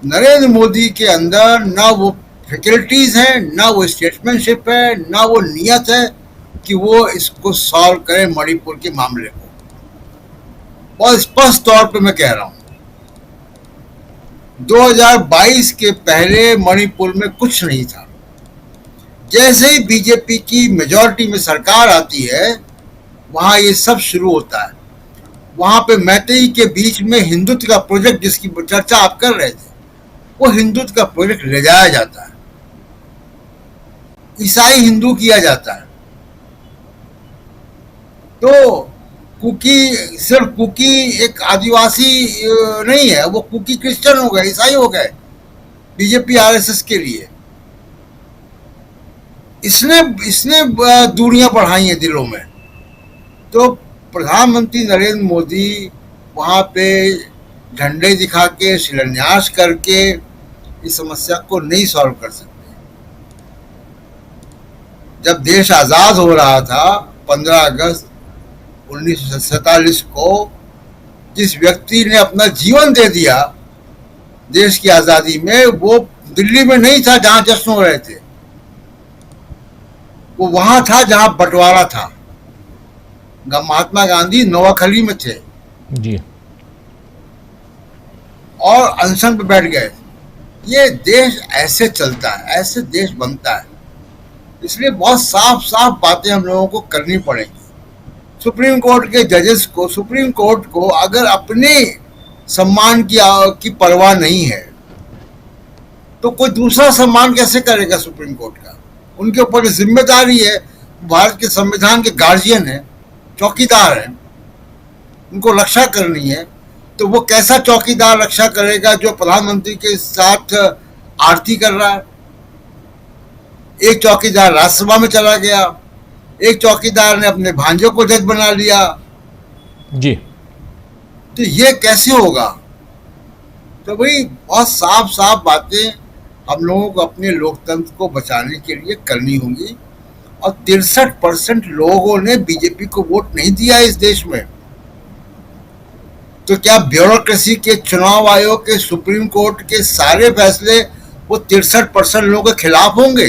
नरेंद्र मोदी के अंदर ना वो फैकल्टीज हैं, ना वो स्टेट्समैनशिप है, ना वो नियत है कि वो इसको सॉल्व करें मणिपुर के मामले को। बहुत स्पष्ट तौर पे मैं कह रहा हूं, 2022 के पहले मणिपुर में कुछ नहीं था। जैसे ही बीजेपी की मेजॉरिटी में सरकार आती है वहां ये सब शुरू होता है। वहां पे मैतेई के बीच में हिंदुत्व का प्रोजेक्ट जिसकी चर्चा आप कर रहे थे, वो हिंदुत्व का प्रोजेक्ट ले जाया जाता है, ईसाई हिंदू किया जाता है। तो कुकी, सिर्फ कुकी एक आदिवासी नहीं है, वो कुकी क्रिश्चियन हो गए, ईसाई हो गए बीजेपी आरएसएस के लिए। इसने दूरियां बढ़ाई हैं दिलों में। तो प्रधानमंत्री नरेंद्र मोदी वहां पे झंडे दिखा के, शिलान्यास करके इस समस्या को नहीं सॉल्व कर सकते। जब देश आजाद हो रहा था 15 अगस्त 1947 को, जिस व्यक्ति ने अपना जीवन दे दिया देश की आजादी में, वो दिल्ली में नहीं था जहां जश्न हो रहे थे, वो वहां था जहां बंटवारा था। महात्मा गांधी नोआखली में थे जी, और अनशन पे बैठ गए। ये देश ऐसे चलता है, ऐसे देश बनता है। इसलिए बहुत साफ साफ बातें हम लोगों को करनी पड़ेंगी। सुप्रीम कोर्ट के जजेस को, सुप्रीम कोर्ट को अगर अपने सम्मान की परवाह नहीं है तो कोई दूसरा सम्मान कैसे करेगा सुप्रीम कोर्ट का? उनके ऊपर जिम्मेदारी है, भारत के संविधान के गार्जियन है, चौकीदार हैं, उनको रक्षा करनी है। तो वो कैसा चौकीदार रक्षा करेगा जो प्रधानमंत्री के साथ आरती कर रहा है? एक चौकीदार राज्यसभा में चला गया, एक चौकीदार ने अपने भांजों को जज बना लिया जी। तो ये कैसे होगा? तो भाई बहुत साफ साफ बातें हम लोगों को अपने लोकतंत्र को बचाने के लिए करनी होंगी। और 63% लोगों ने बीजेपी को वोट नहीं दिया इस देश में। तो क्या ब्यूरोक्रेसी के, चुनाव आयोग के, सुप्रीम कोर्ट के सारे फैसले वो 63% लोगों के खिलाफ होंगे?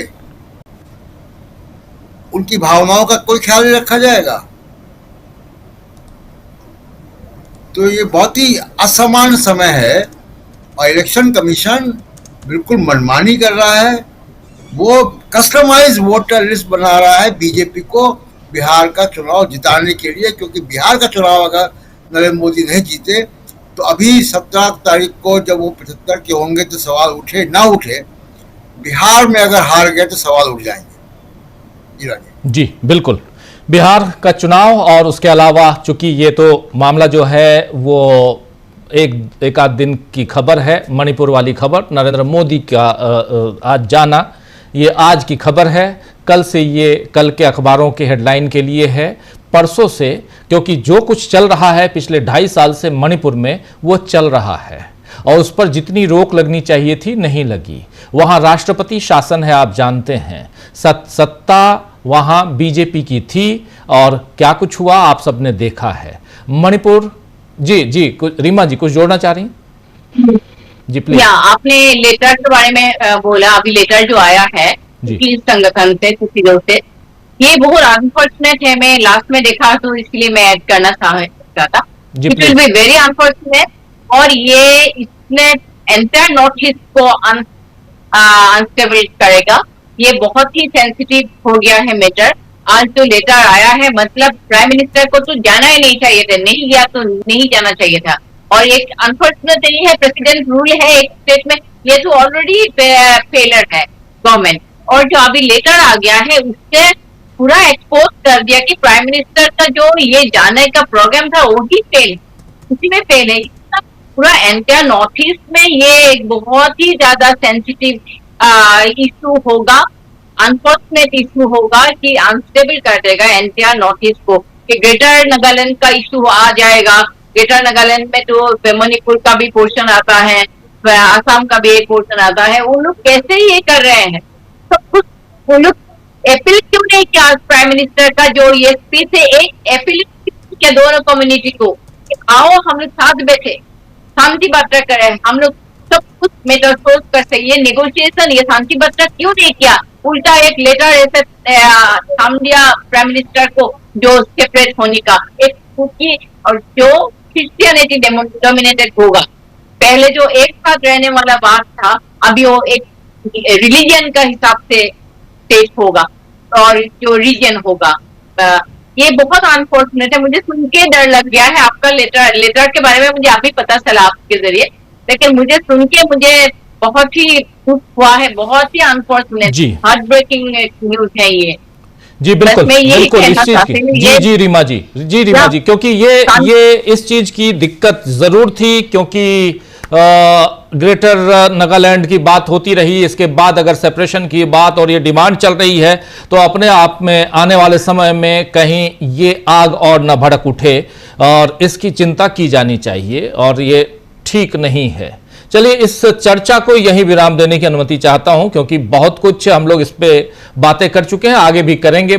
उनकी भावनाओं का कोई ख्याल नहीं रखा जाएगा? तो ये बहुत ही असामान्य समय है और इलेक्शन कमीशन बिल्कुल मनमानी कर रहा है। वो कस्टमाइज वोटर लिस्ट बना रहा है बीजेपी को बिहार का चुनाव जिताने के लिए, क्योंकि बिहार का चुनाव अगर नरेंद्र मोदी नहीं जीते तो अभी 17 तारीख को जब वो 75 के होंगे तो सवाल उठे ना उठे, बिहार में अगर हार गए तो सवाल उठ जाएंगे। जी बिल्कुल, बिहार का चुनाव और उसके अलावा चूंकि ये तो मामला जो है वो एक आध दिन की खबर है, मणिपुर वाली खबर, नरेंद्र मोदी का आज जाना, ये आज की खबर है। कल से ये कल के अखबारों के हेडलाइन के लिए है, परसों से, क्योंकि जो कुछ चल रहा है पिछले 2.5 साल से मणिपुर में वो चल रहा है और उस पर जितनी रोक लगनी चाहिए थी नहीं लगी। वहां राष्ट्रपति शासन है, आप जानते हैं, सत्ता वहां बीजेपी की थी और क्या कुछ हुआ आप सबने देखा है। मणिपुर जी रीमा जी कुछ जोड़ना चाह रही हैं? जी प्लीज। आपने लेटर के बारे में बोला, अभी लेटर जो आया है किस संगठन से, किसी से, ये बहुत अनफॉर्चुनेट है। मैं लास्ट में देखा तो इसलिए मैं ऐड करना चाहता था। It will be very unfortunate और ये इसने एंटायर नॉर्थ ईस्ट को अनस्टेबल करेगा। ये बहुत ही सेंसिटिव हो गया है मैटर। आज जो लेटर आया है, मतलब प्राइम मिनिस्टर को तो जाना ही नहीं चाहिए था, नहीं गया तो नहीं जाना चाहिए था। और एक अनफॉर्चुनेट नहीं है, प्रेसिडेंट रूल है एक स्टेट में, ये तो ऑलरेडी फेलर है गवर्नमेंट। और जो अभी लेटर आ गया है उससे पूरा एक्सपोज कर दिया कि प्राइम मिनिस्टर का जो ये जाने का प्रोग्राम था वो ही फेल, उसी में फेल है। पूरा एंटायर नॉर्थ ईस्ट में ये एक बहुत ही ज्यादा सेंसिटिव इशू होगा, अनफॉर्चुनेट इशू होगा कि अनस्टेबल कर देगा एंटायर नॉर्थ ईस्ट को। कि ग्रेटर नागालैंड का इशू आ जाएगा, ग्रेटर नागालैंड में तो मणिपुर का भी पोर्शन आता है, आसाम का भी एक पोर्शन आता है, उन लोग कैसे ये कर रहे हैं सब कुछ। उन लोग अपील क्यों नहीं किया प्राइम मिनिस्टर का, जो ये स्पीच है एक अपील किया दोनों कम्युनिटी को, आओ हम लोग साथ बैठे शांति वार्ता करें, हम लोग सब कुछ मैटर सोल्व कर सके। ये नेगोशिएशन, ये शांति वार्ता क्यों नहीं किया, उल्टा एक लेटर ऐसे थाम दिया प्राइम मिनिस्टर को जो सेपरेट होने का एक कुकी, और जो क्रिश्चियनिटी डोमिनेटेड होगा। पहले जो एक साथ रहने वाला बात था, अभी वो एक रिलीजन का हिसाब से स्टेट होगा और जो रीजन होगा। ये बहुत अनफॉर्चुनेट है, मुझे सुन के डर लग गया है। आपका लेटर के बारे में मुझे अभी पता चला आपके जरिए, लेकिन मुझे सुन के मुझे बहुत ही दुख हुआ है, बहुत ही अनफॉर्चुनेट हार्ट ब्रेकिंग न्यूज है ये। जी बिल्कुल बिल्कुल, इस चीज की जी रीमा जी, क्योंकि ये इस चीज की दिक्कत जरूर थी, क्योंकि ग्रेटर नागालैंड की बात होती रही, इसके बाद अगर सेपरेशन की बात और ये डिमांड चल रही है तो अपने आप में आने वाले समय में कहीं ये आग और न भड़क उठे, और इसकी चिंता की जानी चाहिए और ये ठीक नहीं है। चलिए इस चर्चा को यहीं विराम देने की अनुमति चाहता हूं, क्योंकि बहुत कुछ हम लोग इस पे बातें कर चुके हैं, आगे भी करेंगे।